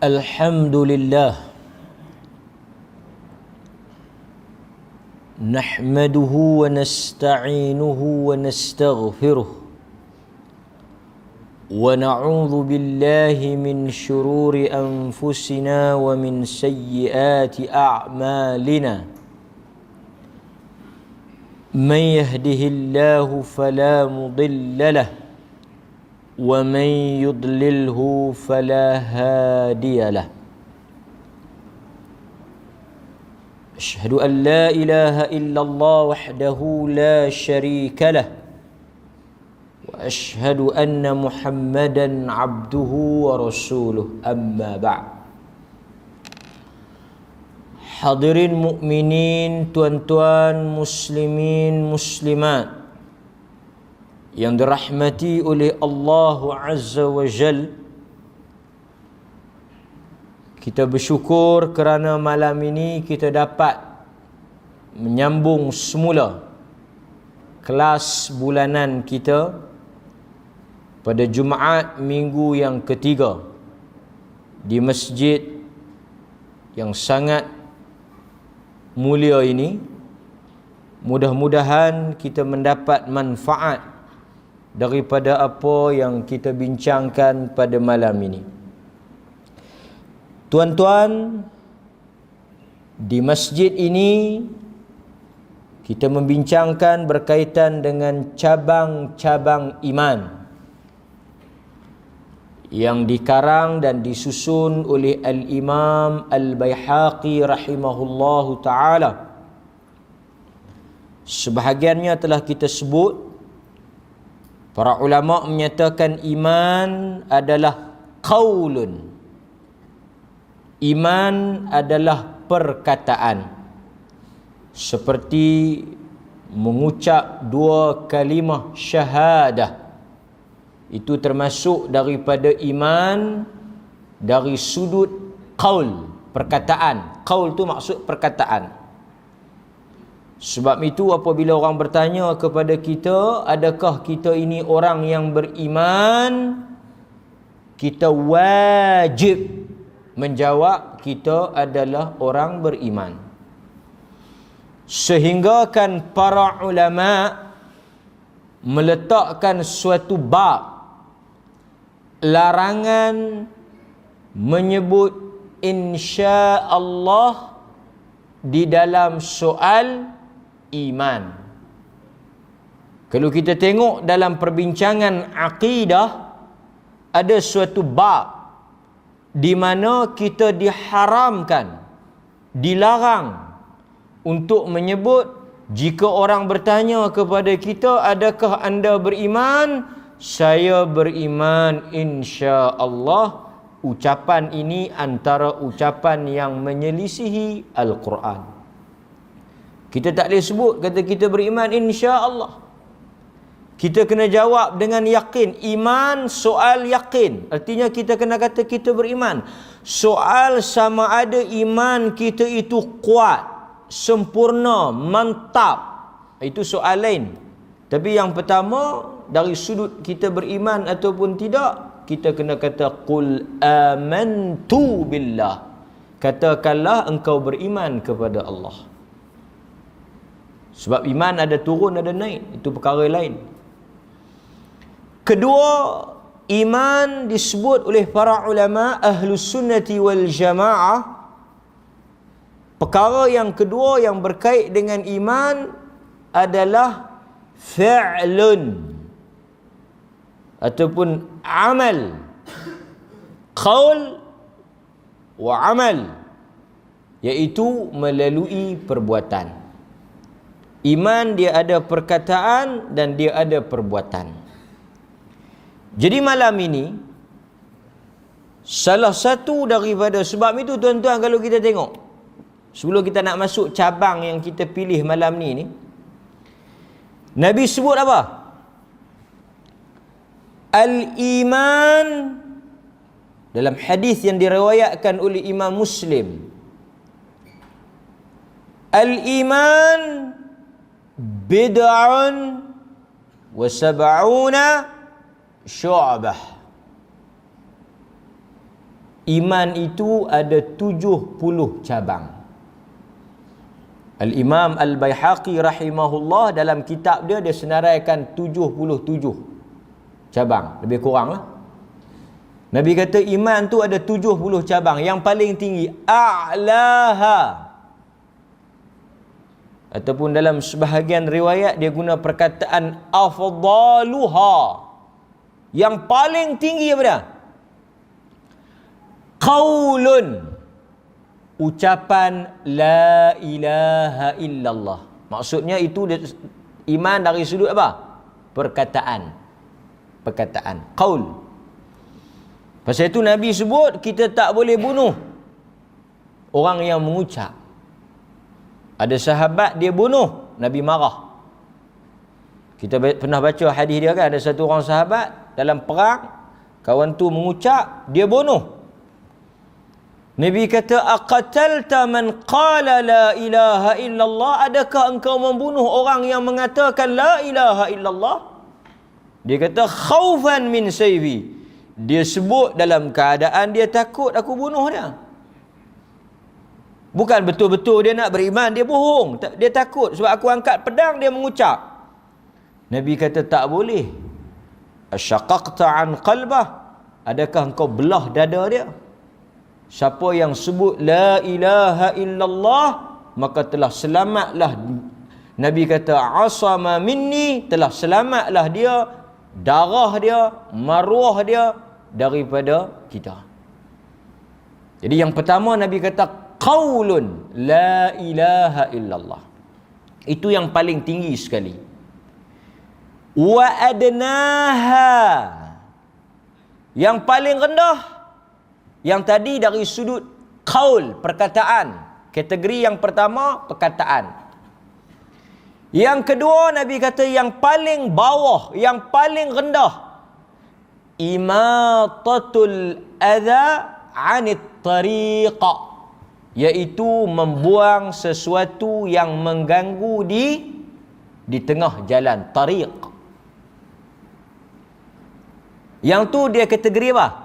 Alhamdulillah nahmaduhu wa nasta'inuhu wa nastaghfiruh wa na'udzu billahi min syururi anfusina wa min sayyiati a'malina man yahdihillahu fala mudilla lahu ومن يضلله فلا هادي له أشهد أن لا إله إلا الله وحده لا شريك له وأشهد أن محمدا عبده ورسوله أما بعد. Hadirin mukminin, tuan-tuan muslimin muslimat yang dirahmati oleh Allah Azza wa Jal, kita bersyukur kerana malam ini kita dapat menyambung semula kelas bulanan kita pada Jumaat minggu yang ketiga di masjid yang sangat mulia ini. Mudah-mudahan kita mendapat manfaat daripada apa yang kita bincangkan pada malam ini. Tuan-tuan, di masjid ini kita membincangkan berkaitan dengan cabang-cabang iman yang dikarang dan disusun oleh Al-Imam Al-Baihaqi rahimahullahu ta'ala. Sebahagiannya telah kita sebut. Para ulama menyatakan iman adalah qaulun. Iman adalah perkataan. Seperti mengucap dua kalimah syahadah. Itu termasuk daripada iman dari sudut qaul, perkataan. Qaul tu maksud perkataan. Sebab itu apabila orang bertanya kepada kita, adakah kita ini orang yang beriman, kita wajib menjawab kita adalah orang beriman. Sehingga kan para ulama meletakkan suatu bab larangan menyebut insya Allah di dalam soal iman. Kalau kita tengok dalam perbincangan akidah, ada suatu bab di mana kita diharamkan, dilarang untuk menyebut, jika orang bertanya kepada kita, adakah anda beriman? Saya beriman insya-Allah. Ucapan ini antara ucapan yang menyelisihi Al-Quran. Kita tak boleh sebut kata kita beriman insya-Allah. Kita kena jawab dengan yakin. Iman soal yakin. Artinya kita kena kata kita beriman. Soal sama ada iman kita itu kuat, sempurna, mantap, itu soal lain. Tapi yang pertama, dari sudut kita beriman ataupun tidak, kita kena kata qul amantu billah. Katakanlah engkau beriman kepada Allah. Sebab iman ada turun, ada naik. Itu perkara lain. Kedua, iman disebut oleh para ulama Ahlus Sunnati wal Jamaah. Perkara yang kedua yang berkait dengan iman adalah fi'lun ataupun amal. Qaul wa amal, iaitu melalui perbuatan. Iman dia ada perkataan dan dia ada perbuatan. Jadi malam ini salah satu daripada sebab itu, tuan-tuan, kalau kita tengok sebelum kita nak masuk cabang yang kita pilih malam ni, Nabi sebut apa? Al-iman dalam hadis yang diriwayatkan oleh Imam Muslim. Al-iman bid'un wa sab'una syu'bah. iman itu ada 70 cabang. Al-Imam Al-Baihaqi rahimahullah dalam kitab dia senaraikan 77 cabang, lebih kurang lah. Nabi kata iman tu ada 70 cabang. Yang paling tinggi a'laha, ataupun dalam sebahagian riwayat dia guna perkataan afdaluha, yang paling tinggi apa dia? Qaulun, ucapan la ilaha illallah. Maksudnya itu iman dari sudut apa? Perkataan. Qaul. Pasal itu Nabi sebut kita tak boleh bunuh orang yang mengucap. Ada sahabat dia bunuh, Nabi marah. Kita pernah baca hadis dia kan, ada satu orang sahabat dalam perang, kawan tu mengucap, dia bunuh. Nabi kata, aqatalta man qala la ilaha illallah, adakah engkau membunuh orang yang mengatakan la ilaha illallah? Dia kata, khaufan min sayfi. Dia sebut dalam keadaan dia takut aku bunuh dia. Bukan betul-betul dia nak beriman, dia bohong. Dia takut sebab aku angkat pedang, dia mengucap. Nabi kata tak boleh. Asyaqaqta an qalbah, adakah engkau belah dada dia? Siapa yang sebut la ilaha illallah, maka telah selamatlah. Nabi kata asama minni, telah selamatlah dia, darah dia, maruah dia daripada kita. Jadi yang pertama Nabi kata qaulun la ilaha illallah. Itu yang paling tinggi sekali. Wa adnaha, yang paling rendah. Yang tadi dari sudut qaul, perkataan. Kategori yang pertama perkataan. Yang kedua Nabi kata yang paling bawah, yang paling rendah, imatatul adha anit tariqa, iaitu membuang sesuatu yang mengganggu di tengah jalan, tariq. Yang tu dia kategori apa?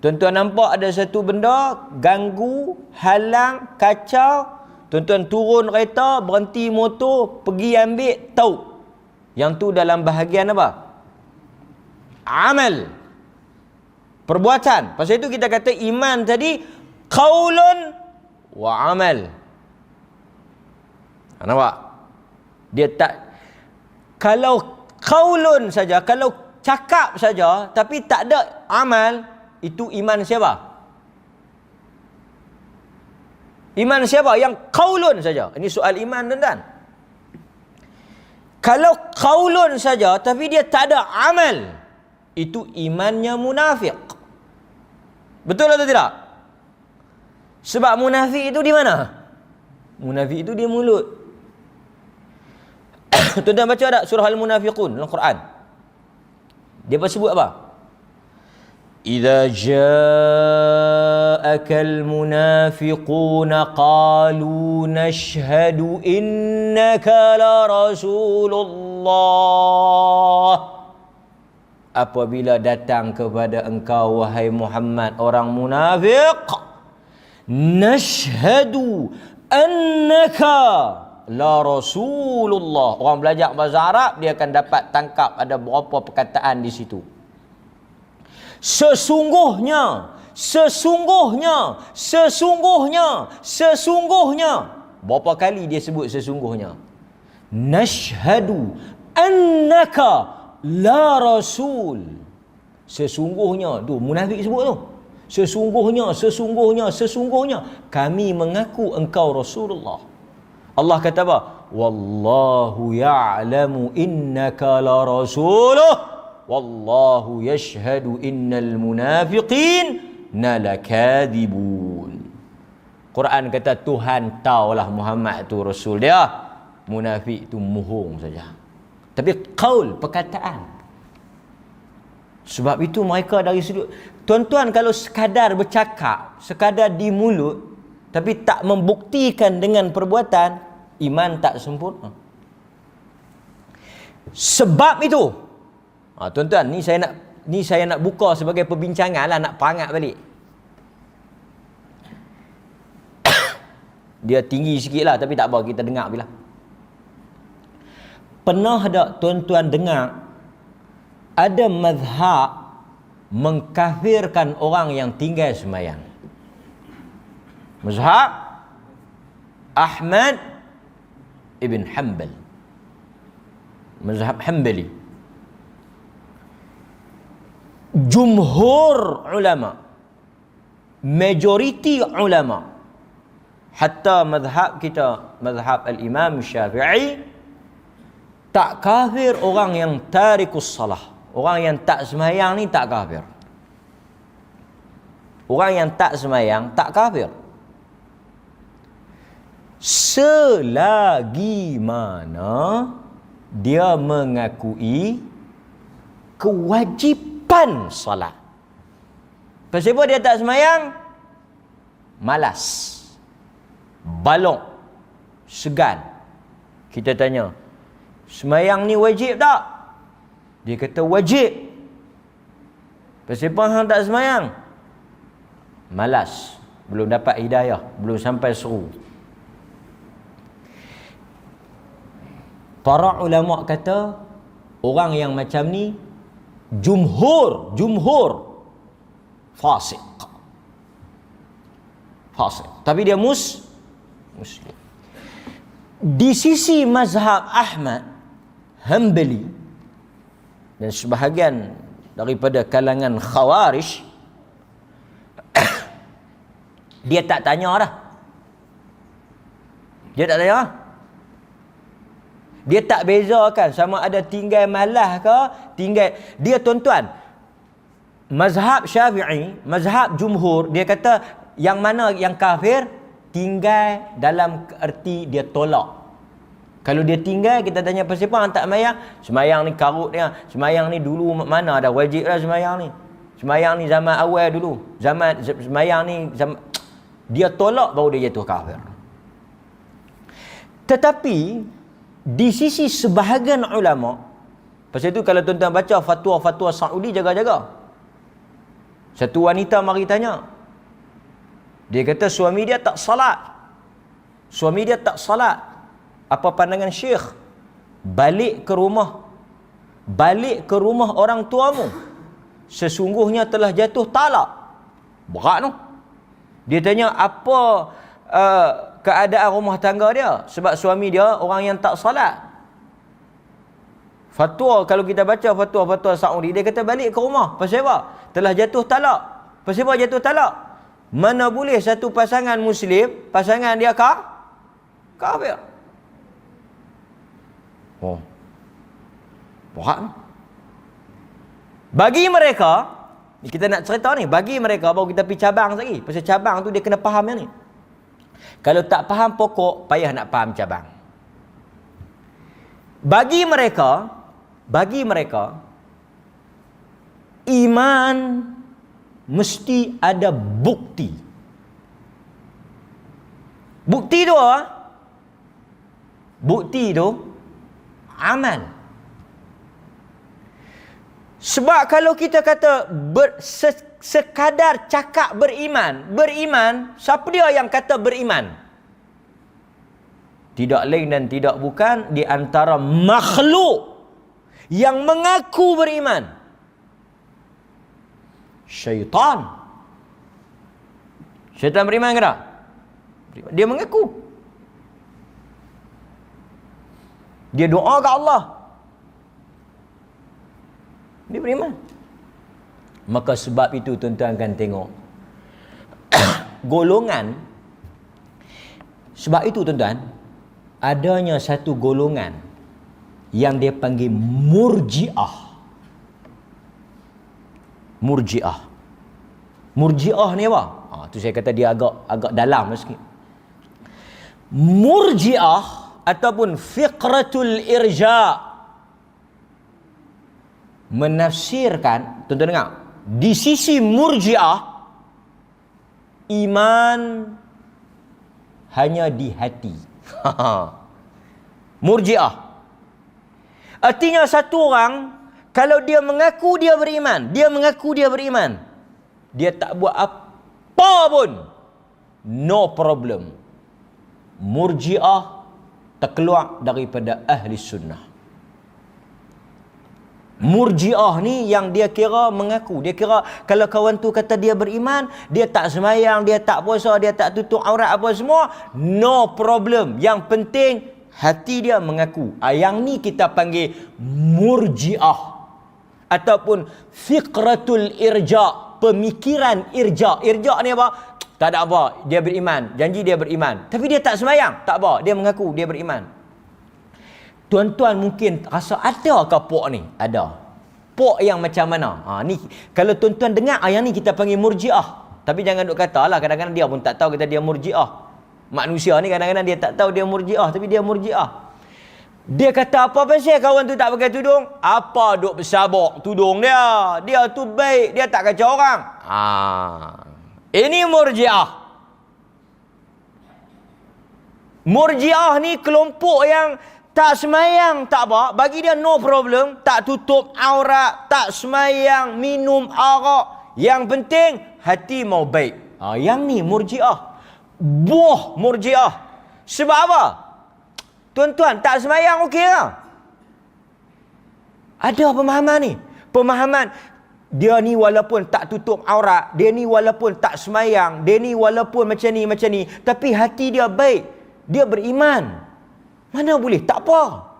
Tuan-tuan nampak ada satu benda ganggu, halang, kacau, tuan-tuan turun kereta, berhenti motor, pergi ambil, tahu. Yang tu dalam bahagian apa? Amal, perbuatan. Pasal itu kita kata iman tadi qaulun wa amal. Nampak? Dia tak, kalau qaulun saja, kalau cakap saja tapi tak ada amal, itu iman siapa? Iman siapa? Yang qaulun saja. Ini soal iman, tuan-tuan. Kalau qaulun saja tapi dia tak ada amal, itu imannya munafik. Betul atau tidak? Sebab munafik itu di mana? Munafik itu di mulut. Tuan-tuan baca tak surah Al-Munafiqun dalam Quran? Dia sebut apa? Idza ja'akal munafiquna qalu nashhadu innaka la rasulullah. Apabila datang kepada engkau wahai Muhammad orang munafik, nashhadu annaka la rasulullah. Orang belajar bahasa Arab dia akan dapat tangkap ada berapa perkataan di situ. Sesungguhnya. Berapa kali dia sebut sesungguhnya? Nashhadu annaka la rasul. Sesungguhnya, tu munafik sebut tu. Sesungguhnya kami mengaku engkau Rasulullah. Allah kata apa? Wallahu ya'lamu innaka la rasuluh wallahu yashhadu innal munafiqin lakadzibun. Quran kata Tuhan tahulah Muhammad tu rasul dia, munafik tu bohong saja. Tapi qaul, perkataan. Sebab itu mereka dari sudut, tuan-tuan kalau sekadar bercakap, sekadar di mulut tapi tak membuktikan dengan perbuatan, iman tak sempurna. Sebab itu, tuan-tuan, ni saya nak buka sebagai perbincangan lah, nak perangat balik. Dia tinggi sikit lah, tapi tak apa, kita dengar bila. Pernah tak tuan-tuan dengar ada mazhab mengkafirkan orang yang tinggal sembahyang? Mazhab Ahmad ibn Hanbal, mazhab Hanbali. Jumhur ulama, majoriti ulama, hatta mazhab kita, mazhab al-Imam Syafi'i, tak kafir orang yang tarikus salah. Orang yang tak sembahyang ni tak kafir. Orang yang tak sembahyang tak kafir, selagi mana dia mengakui kewajipan salat. Pasal apa dia tak sembahyang? Malas, balok, segan. Kita tanya, sembahyang ni wajib tak? Dia kata wajib. Pasal apa hang tak sembahyang? Malas, belum dapat hidayah, belum sampai seru. Para ulama kata orang yang macam ni jumhur fasik. Tapi dia muslim. Di sisi mazhab Ahmad Hanbali dan sebahagian daripada kalangan Khawarij, dia tak tanya dah. Dia tak tanya. Dia tak bezakan sama ada tinggal malas ke, tinggal. Dia tuan-tuan, mazhab Syafi'i, mazhab jumhur, dia kata yang mana yang kafir, tinggal dalam erti dia tolak. Kalau dia tinggal, kita tanya pasal apa tak sembahyang? Sembahyang ni karut dia. Sembahyang ni dulu mana ada wajib dah sembahyang ni. Sembahyang ni zaman awal dulu. Sembahyang ni dia tolak, baru dia jatuh kafir. Tetapi di sisi sebahagian ulama, pasal itu kalau tuan-tuan baca fatwa-fatwa Saudi, jaga-jaga. Satu wanita mari tanya. Dia kata suami dia tak salat. Suami dia tak salat. Apa pandangan Syekh? Balik ke rumah orang tuamu. Sesungguhnya telah jatuh talak. Berat tu. Dia tanya apa keadaan rumah tangga dia, sebab suami dia orang yang tak salat. Fatwa, kalau kita baca fatwa-fatwa Saudi, dia kata balik ke rumah. Pasal apa? Telah jatuh talak. Pasal apa jatuh talak? Mana boleh satu pasangan Muslim, pasangan dia kafir. Oh, berat. Bagi mereka, kita nak cerita ni, bagi mereka, baru kita pergi cabang lagi. Pasal cabang tu dia kena faham yang ni. Kalau tak faham pokok, payah nak faham cabang. Bagi mereka, iman mesti ada bukti. Bukti tu amal. Sebab kalau kita kata sekadar cakap beriman, siapa dia yang kata beriman? Tidak lain dan tidak bukan di antara makhluk yang mengaku beriman. Syaitan. Syaitan beriman ke tak? Dia mengaku. Dia doa ke Allah. Dia beriman. Maka sebab itu tuan-tuan akan tengok golongan. Sebab itu tuan-tuan, adanya satu golongan yang dia panggil Murji'ah. Murji'ah ni apa? Tu saya kata dia agak dalam sikit. Murji'ah ataupun fiqratul irja' menafsirkan, tuan-tuan dengar, di sisi Murji'ah, iman hanya di hati. Murji'ah artinya satu orang kalau dia mengaku dia beriman, dia tak buat apa pun, no problem. Murji'ah terkeluar daripada ahli sunnah. Murji'ah ni yang dia kira mengaku, dia kira kalau kawan tu kata dia beriman, dia tak semayang, dia tak puasa, dia tak tutup aurat apa semua, no problem. Yang penting hati dia mengaku. Yang ni kita panggil murji'ah ataupun fiqratul irja', pemikiran irja'. Irja' ni apa? Tak ada apa, dia beriman, janji dia beriman, tapi dia tak semayang, tak apa, dia mengaku dia beriman. Tuan-tuan mungkin rasa ada ke pok ni? Ada. Pok yang macam mana? Ni kalau tuan-tuan dengar yang ni kita panggil murji'ah. Tapi jangan duk kata lah, kadang-kadang dia pun tak tahu kita dia murji'ah. Manusia ni kadang-kadang dia tak tahu dia murji'ah, tapi dia murji'ah. Dia kata apa pasal kawan tu tak pakai tudung? Apa duk bersabak tudung dia? Dia tu baik, dia tak kacau orang. Ini murji'ah. Murji'ah ni kelompok yang tak semayang, tak apa. Bagi dia no problem. Tak tutup aurat, tak semayang, minum arak. Yang penting hati mau baik. Yang ni murji'ah. Buah murji'ah. Sebab apa? Tuan-tuan, tak semayang okey ke? Ada pemahaman ni. Pemahaman dia ni walaupun tak tutup aurat, dia ni walaupun tak semayang, dia ni walaupun macam ni, tapi hati dia baik. Dia beriman. Mana boleh? Tak apa.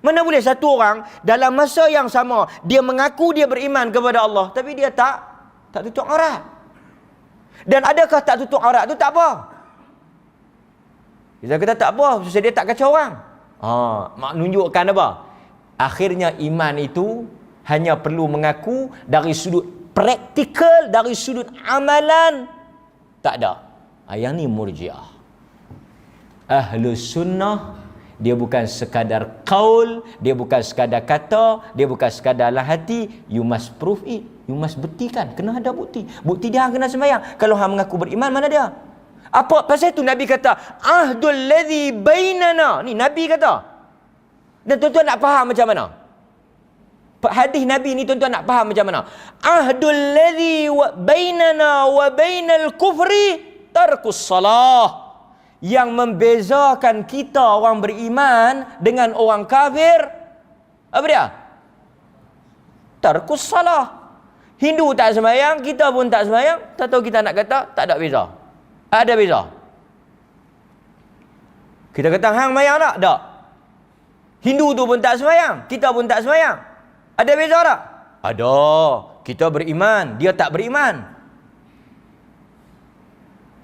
Mana boleh satu orang dalam masa yang sama dia mengaku dia beriman kepada Allah, tapi dia tak tutup aurat. Dan adakah tak tutup aurat tu tak apa? Kita kata tak apa, sebab dia tak kacau orang. Menunjukkan apa? Akhirnya iman itu hanya perlu mengaku dari sudut praktikal, dari sudut amalan tak ada. Yang ni murji'ah. Ahlus sunnah dia bukan sekadar qaul, dia bukan sekadar kata, dia bukan sekadar lah hati. You must prove it, you must buktikan. Kena ada bukti. Bukti dia kena sembahyang. Kalau hang mengaku beriman, mana dia? Apa pasal tu Nabi kata ahdul ladzi bainana. Ni Nabi kata. Dan tuan-tuan nak faham macam mana? Hadis Nabi ni tuan-tuan nak faham macam mana? Ahdul ladzi bainana wa bainal kufri tarkus salah. Yang membezakan kita orang beriman dengan orang kafir, apa dia? Tarkus salah. Hindu tak semayang, kita pun tak semayang. Tak tahu kita nak kata, tak ada beza. Ada beza. Kita kata hang semayang tak? Tak. Hindu tu pun tak semayang, kita pun tak semayang. Ada beza tak? Ada. Kita beriman, dia tak beriman.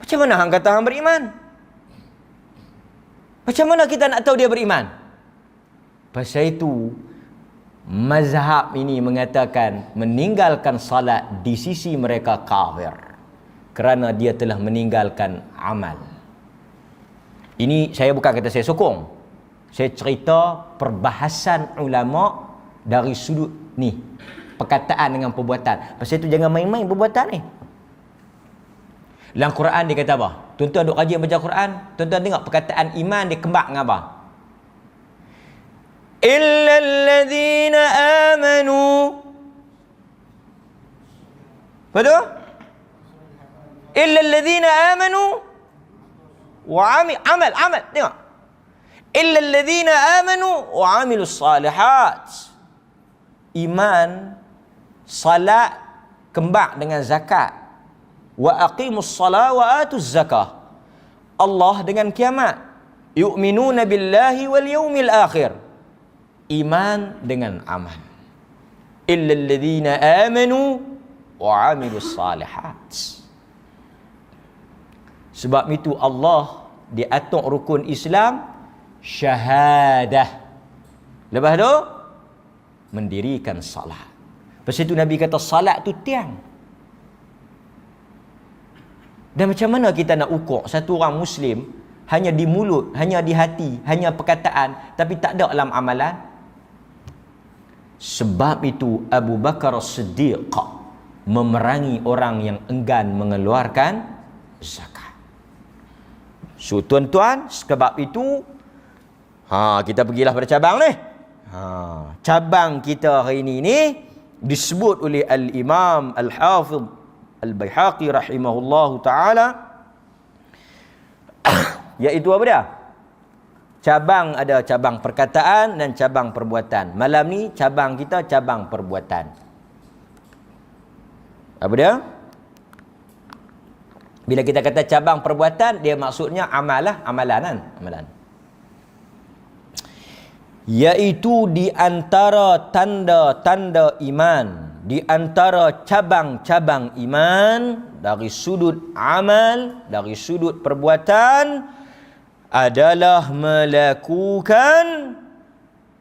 Macam mana hang kata hang beriman? Macam mana kita nak tahu dia beriman? Pasal itu mazhab ini mengatakan meninggalkan salat di sisi mereka kafir kerana dia telah meninggalkan amal. Ini saya bukan kata saya sokong. Saya cerita perbahasan ulama dari sudut ni, perkataan dengan perbuatan. Pasal itu jangan main-main perbuatan ni. Dalam Quran dia kata apa? Tuan-tuan duk kaji baca Quran, tuan-tuan tengok perkataan iman dia kembang dengan apa? Illal ladzina amanu. Betul? Illal ladzina amanu wa amal. Tengok. Illal ladzina amanu wa amilus salihat. Iman, salat kembang dengan zakat. Wa aqimus salat wa atuz zakah. Allah dengan kiamat. Yu'minuna billahi wal yawmil akhir. Iman dengan amal. Illa alladhina amanu wa amilus salihat. Sebab itu Allah diatur rukun Islam syahadah. Lepas tu mendirikan salat. Lepas itu Nabi kata salat tu tiang. Dan macam mana kita nak ukur satu orang Muslim hanya di mulut, hanya di hati, hanya perkataan, tapi tak ada dalam amalan? Sebab itu Abu Bakar As-Siddiq memerangi orang yang enggan mengeluarkan zakat. So tuan-tuan, sebab itu kita pergilah pada cabang ni. Cabang kita hari ini disebut oleh Al-Imam Al-Hafidh Al-Baihaqi rahimahullahu ta'ala iaitu apa dia? Cabang, ada cabang perkataan dan cabang perbuatan. Malam ni cabang kita cabang perbuatan. Apa dia? Bila kita kata cabang perbuatan, dia maksudnya amalan kan? Amalan. Iaitu di antara tanda-tanda iman, di antara cabang-cabang iman, dari sudut amal, dari sudut perbuatan, adalah melakukan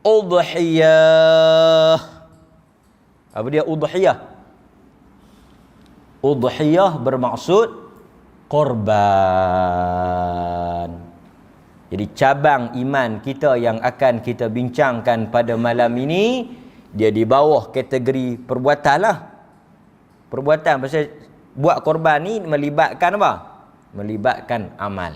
udhiyah. Apa dia udhiyah? Udhiyah bermaksud korban. Jadi cabang iman kita yang akan kita bincangkan pada malam ini, dia di bawah kategori perbuatan lah. Perbuatan, pasal buat korban ni melibatkan apa? Melibatkan amal.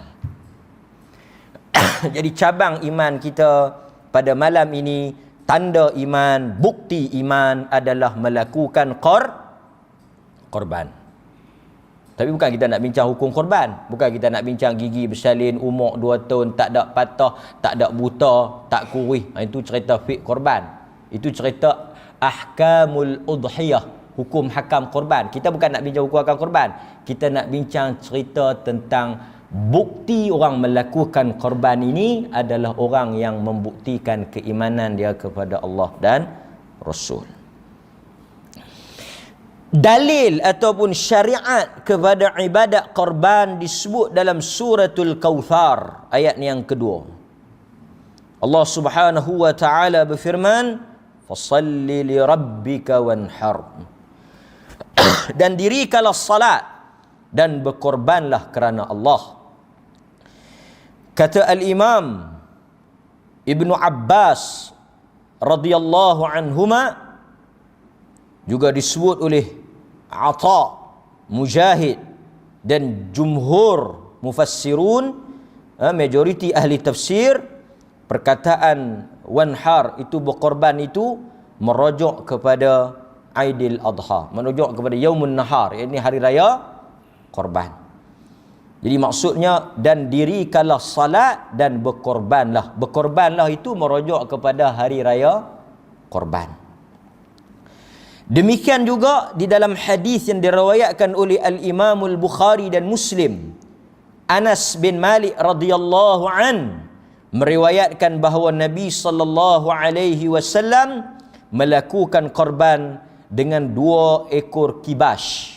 Jadi cabang iman kita pada malam ini, tanda iman, bukti iman adalah melakukan korban. Tapi bukan kita nak bincang hukum korban. Bukan kita nak bincang gigi bersalin, umur 2 tahun, tak ada patah, tak ada buta, tak kurih. Itu cerita fiqh korban. Itu cerita ahkamul udhiyah, hukum hakam korban. Kita bukan nak bincang hukum hakam korban. Kita nak bincang cerita tentang bukti orang melakukan korban ini adalah orang yang membuktikan keimanan dia kepada Allah dan Rasul. Dalil ataupun syariat kepada ibadat korban disebut dalam suratul Kautsar, ayat yang kedua. Allah Subhanahu wa taala berfirman, "Fashalli li rabbika wanhar." Dan dirikanlah salat dan berkorbanlah kerana Allah. Kata al-Imam Ibnu Abbas radhiyallahu anhuma, juga disebut oleh Ata, Mujahid dan jumhur mufassirun, majoriti ahli tafsir, perkataan wanhar itu berkorban itu merujuk kepada Aidil Adha, merujuk kepada Yaumun Nahar, iaitu hari raya korban. Jadi maksudnya, dan dirikanlah salat dan berkorbanlah. Berkorbanlah itu merujuk kepada hari raya korban. Demikian juga di dalam hadis yang diriwayatkan oleh Al-Imam Al-Bukhari dan Muslim, Anas bin Malik radhiyallahu an meriwayatkan bahawa Nabi sallallahu alaihi wasallam melakukan korban dengan 2 ekor kibas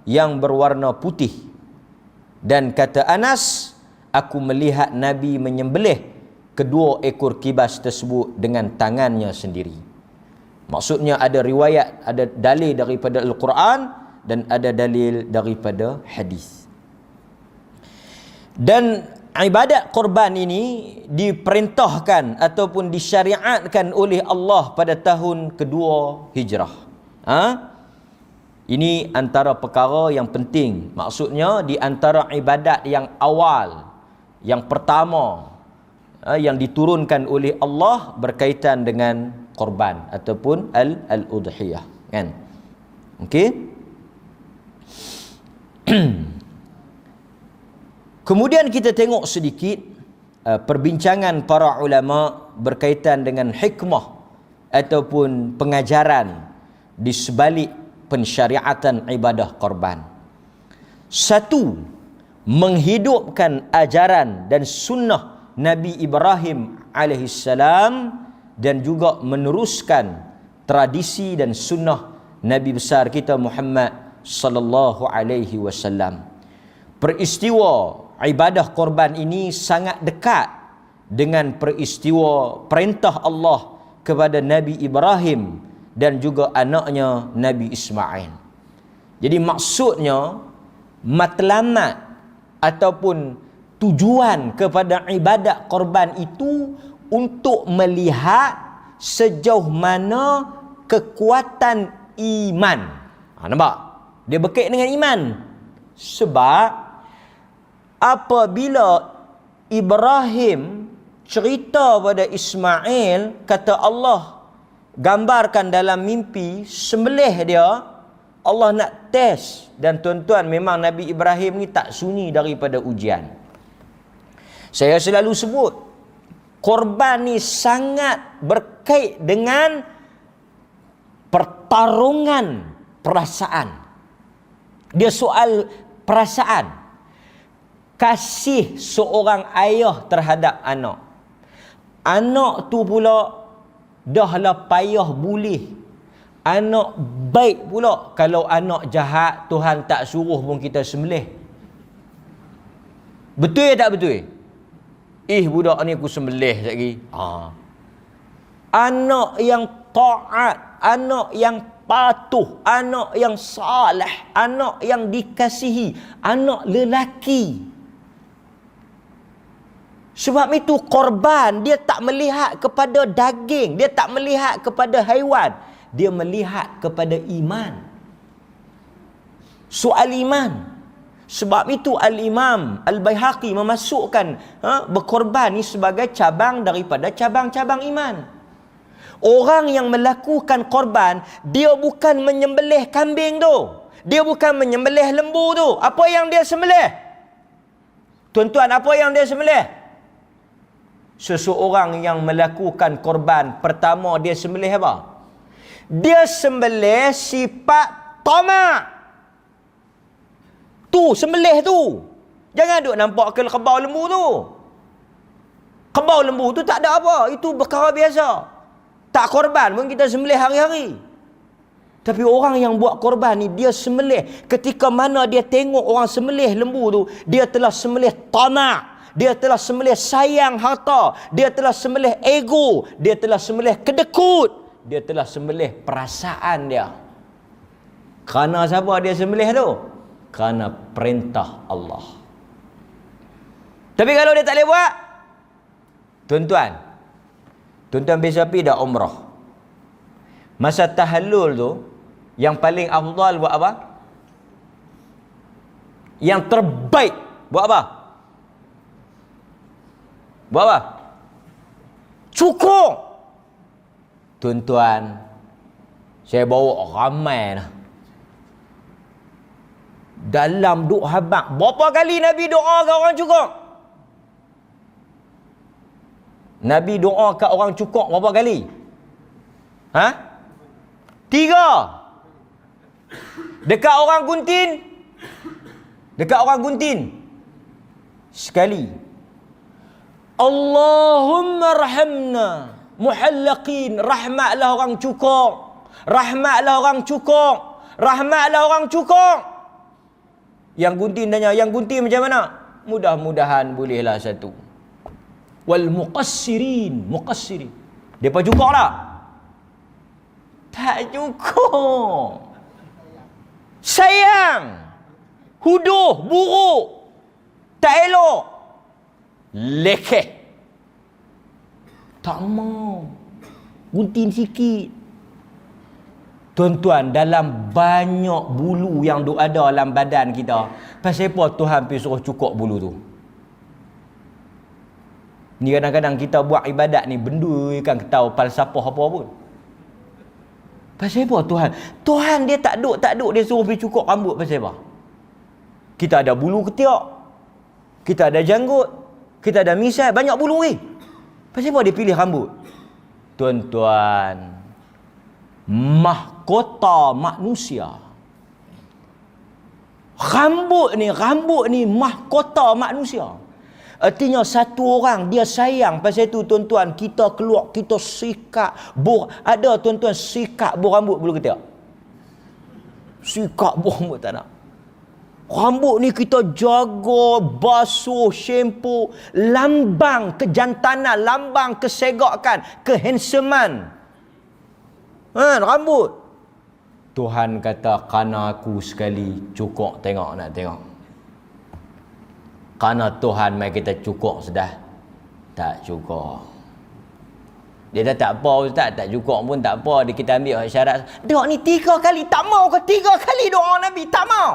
yang berwarna putih. Dan kata Anas, aku melihat Nabi menyembelih kedua ekor kibas tersebut dengan tangannya sendiri. Maksudnya ada riwayat, ada dalil daripada Al-Quran dan ada dalil daripada hadis. Dan ibadat korban ini diperintahkan ataupun disyariatkan oleh Allah pada tahun kedua Hijrah. Ini antara perkara yang penting. Maksudnya di antara ibadat yang awal, yang pertama, yang diturunkan oleh Allah berkaitan dengan korban ataupun al-udhiyah, kan? Okey. Kemudian kita tengok sedikit perbincangan para ulama berkaitan dengan hikmah ataupun pengajaran di sebalik pensyariatan ibadah korban. Satu, menghidupkan ajaran dan sunnah Nabi Ibrahim alaihissalam dan juga meneruskan tradisi dan sunnah Nabi besar kita Muhammad sallallahu alaihi wasallam. Peristiwa ibadah korban ini sangat dekat dengan peristiwa perintah Allah kepada Nabi Ibrahim dan juga anaknya Nabi Ismail. Jadi maksudnya matlamat ataupun tujuan kepada ibadat korban itu untuk melihat sejauh mana kekuatan iman. Nampak? Dia berkait dengan iman. Sebab apabila Ibrahim cerita pada Ismail, kata Allah, gambarkan dalam mimpi, sembelih dia, Allah nak test. Dan tuan-tuan, memang Nabi Ibrahim ni tak sunyi daripada ujian. Saya selalu sebut, korban ni sangat berkait dengan pertarungan perasaan. Dia soal perasaan. Kasih seorang ayah terhadap anak. Anak tu pula dahlah payah bulih. Anak baik pula. Kalau anak jahat, Tuhan tak suruh pun kita sembelih. Betul tak betul? Budak ni aku sembelih sekejap lagi. Anak yang taat, anak yang patuh, anak yang saleh, anak yang dikasihi, anak lelaki. Sebab itu korban, dia tak melihat kepada daging, dia tak melihat kepada haiwan, dia melihat kepada iman. Soal iman. Sebab itu Al-Imam Al-Baihaqi memasukkan berkorban ni sebagai cabang daripada cabang-cabang iman. Orang yang melakukan korban, dia bukan menyembelih kambing tu, dia bukan menyembelih lembu tu. Apa yang dia sembelih? Tuan-tuan, apa yang dia sembelih? Seseorang yang melakukan korban, pertama dia sembelih apa? Dia sembelih sifat tamak. Tu sembelih tu. Jangan duk nampak ke kebau lembu tu. Kebau lembu tu tak ada apa, itu perkara biasa. Tak korban pun kita sembelih hari-hari. Tapi orang yang buat korban ni, dia sembelih ketika mana dia tengok orang sembelih lembu tu, dia telah sembelih tamak. Dia telah sembelih sayang harta, dia telah sembelih ego, dia telah sembelih kedekut, dia telah sembelih perasaan dia. Kerana siapa dia sembelih tu? Kerana perintah Allah. Tapi kalau dia tak boleh buat, tuan-tuan biasa pergi dah umrah. Masa tahallul tu, yang paling afdal buat apa? Yang terbaik buat apa? Buat apa? Cukur. Tuan-tuan, saya bawa ramai dah. Dalam duk habaq, berapa kali Nabi doa ke orang cukur? Nabi doa kat orang cukur berapa kali? 3. Dekat orang guntin? Dekat orang guntin? Sekali. Allahumma rahamna muhallaqin, rahmatlah orang cukur, rahmatlah orang cukur, rahmatlah orang cukur. Yang gunting tanya, yang gunting macam mana? Mudah-mudahan bolehlah satu. Wal muqassirin, depa cukur tak? Tak cukur. Sayang, huduh, buruk, tak elok, lekeh, tak mau, gunting sikit. Tuan-tuan, dalam banyak bulu yang ada dalam badan kita, pasal apa Tuhan pergi suruh cukur bulu tu? Ni kadang-kadang kita buat ibadat ni, benda kan tahu falsafah apa pun. Pasal apa Tuhan? Tuhan dia tak duk dia suruh pergi cukur rambut pasal apa? Kita ada bulu ketiak, kita ada janggut, kita ada misai, banyak bulu ni. Pasal apa dia pilih rambut? Tuan-tuan, mahkota manusia. Rambut ni mahkota manusia. Artinya satu orang dia sayang, pasal itu tuan-tuan kita keluar, kita sikat ada tuan-tuan sikat rambut bulu ketiak. Sikat rambut tak nak. Rambut ni kita jaga, basuh, shampoo, lambang kejantanan, lambang kesegakan, kehandsoman. Rambut. Tuhan kata, kerana aku sekali cukur nak tengok. Kerana Tuhan mai kita cukur sudah. Tak cukur. Dia dah tak apa Ustaz, tak cukur pun tak apa. Kita ambil syarat. Dok ni 3 kali, tak mau ke 3 kali doa Nabi? Tak mau.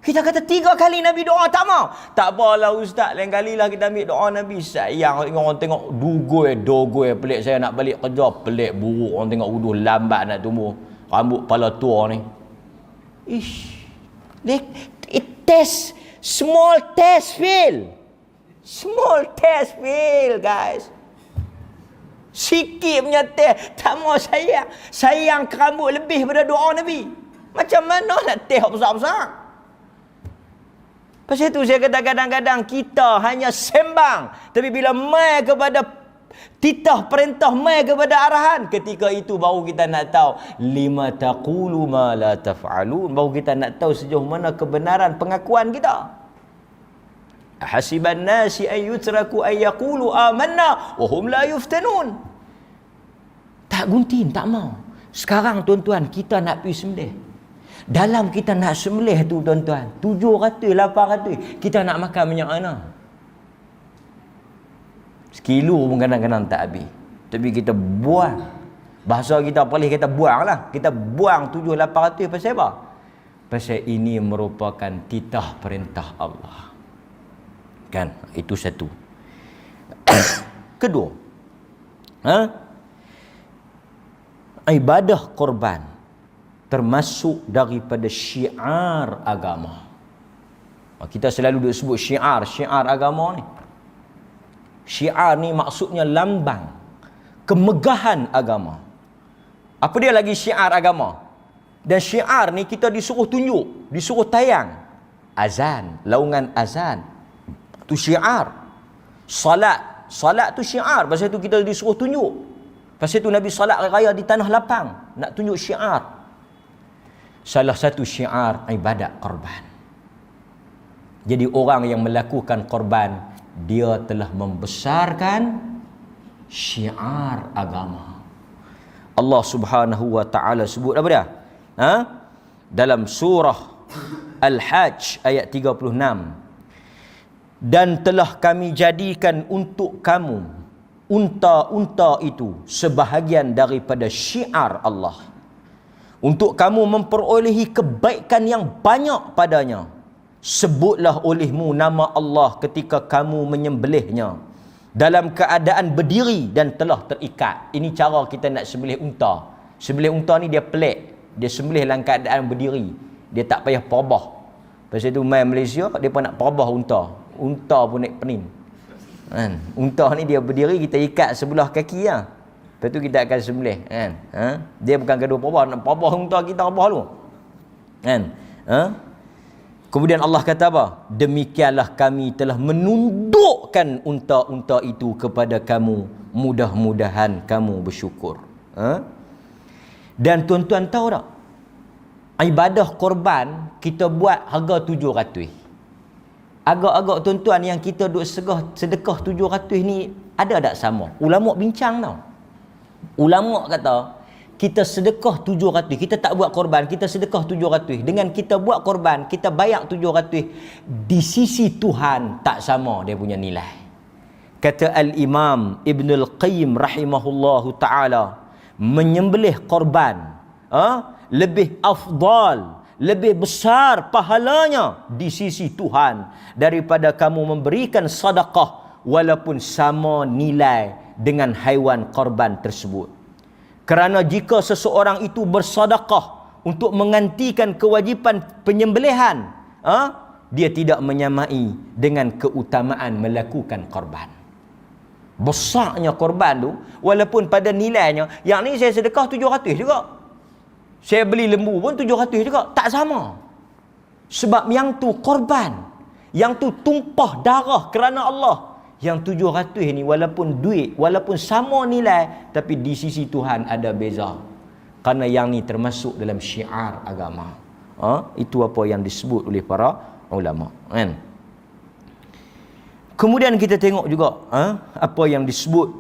Kita kata 3 kali Nabi doa, tak mau. Tak apalah Ustaz, lain kali lah kita ambil doa Nabi. Sayang orang tengok dogoi pelik saya nak balik kerja, pelik buruk orang tengok wuduh lambat nak tumbuh rambut kepala tua ni. It test, small test fail. Small test fail, guys. Sikit punya test. Tak mau sayang. Sayang rambut lebih daripada doa Nabi. Macam mana nak test besar-besar? Pasal itu saya kata kadang-kadang kita hanya sembang. Tapi bila mai kepada titah perintah, mai kepada arahan, ketika itu baru kita nak tahu lima taqulu ma la taf'alun. Baru kita nak tahu sejauh mana kebenaran pengakuan kita. Hasiban nasi ay yutraku ay yaqulu amanna wa hum la yuftanun. Tak gunting, tak mau. Sekarang tuan-tuan, kita nak pergi sembelih. Dalam kita nak sembelih tu tuan-tuan, 700, 800, kita nak makan minyak mana? Sekilo pun kadang-kadang tak habis. Tapi kita buang. Bahasa kita boleh kita buang lah. Kita buang 700-800 pasal apa? Pasal ini merupakan titah perintah Allah. Kan? Itu satu. Kedua, ibadah korban termasuk daripada syiar agama. Kita selalu duk sebut syiar agama ni. Syiar ni maksudnya lambang kemegahan agama. Apa dia lagi syiar agama? Dan syiar ni kita disuruh tunjuk, disuruh tayang. Azan, laungan azan. Tu syiar. Salat tu syiar. Pasal tu kita disuruh tunjuk. Pasal tu Nabi salat raya di tanah lapang. Nak tunjuk syiar. Salah satu syiar ibadat korban. Jadi orang yang melakukan korban, dia telah membesarkan syiar agama. Allah Subhanahu wa taala sebut apa dia? Dalam surah Al-Hajj ayat 36. Dan telah kami jadikan untuk kamu unta-unta itu sebahagian daripada syiar Allah, untuk kamu memperolehi kebaikan yang banyak padanya. Sebutlah olehmu nama Allah ketika kamu menyembelihnya dalam keadaan berdiri dan telah terikat. Ini cara kita nak sembelih unta. Sembelih unta ni dia pelik. Dia sembelih dalam keadaan berdiri. Dia tak payah perabah. Pasal tu mai Malaysia, dia pun nak perabah unta. Unta pun naik pening. Unta ni dia berdiri, kita ikat sebelah kaki lah. Lepas tu kita akan sembelih. Dia bukan gaduh perabah. Nak perabah unta, kita perabah dulu. Kemudian Allah kata apa? Demikianlah kami telah menundukkan unta-unta itu kepada kamu. Mudah-mudahan kamu bersyukur. Dan tuan-tuan tahu tak? Ibadah korban kita buat harga 700. Agak-agak tuan-tuan yang kita duk sedekah 700 ni ada tak sama? Ulama bincang tau. Ulama kata kita sedekah 700, kita tak buat korban, kita sedekah 700. Dengan kita buat korban, kita bayar 700, di sisi Tuhan tak sama dia punya nilai. Kata Al-Imam Ibn Al-Qayyim rahimahullahu ta'ala, menyembelih korban lebih afdal, lebih besar pahalanya di sisi Tuhan daripada kamu memberikan sedekah walaupun sama nilai dengan haiwan korban tersebut. Kerana jika seseorang itu bersedekah untuk menggantikan kewajipan penyembelihan, dia tidak menyamai dengan keutamaan melakukan korban. Besarnya korban tu, walaupun pada nilainya, yang ni saya sedekah 700 juga, saya beli lembu pun 700 juga, tak sama. Sebab yang tu korban, yang tu tumpah darah kerana Allah. Yang 700 ni walaupun duit, walaupun sama nilai, tapi di sisi Tuhan ada beza. Kerana yang ni termasuk dalam syiar agama. Itu apa yang disebut oleh para ulama. Kan? Kemudian kita tengok juga apa yang disebut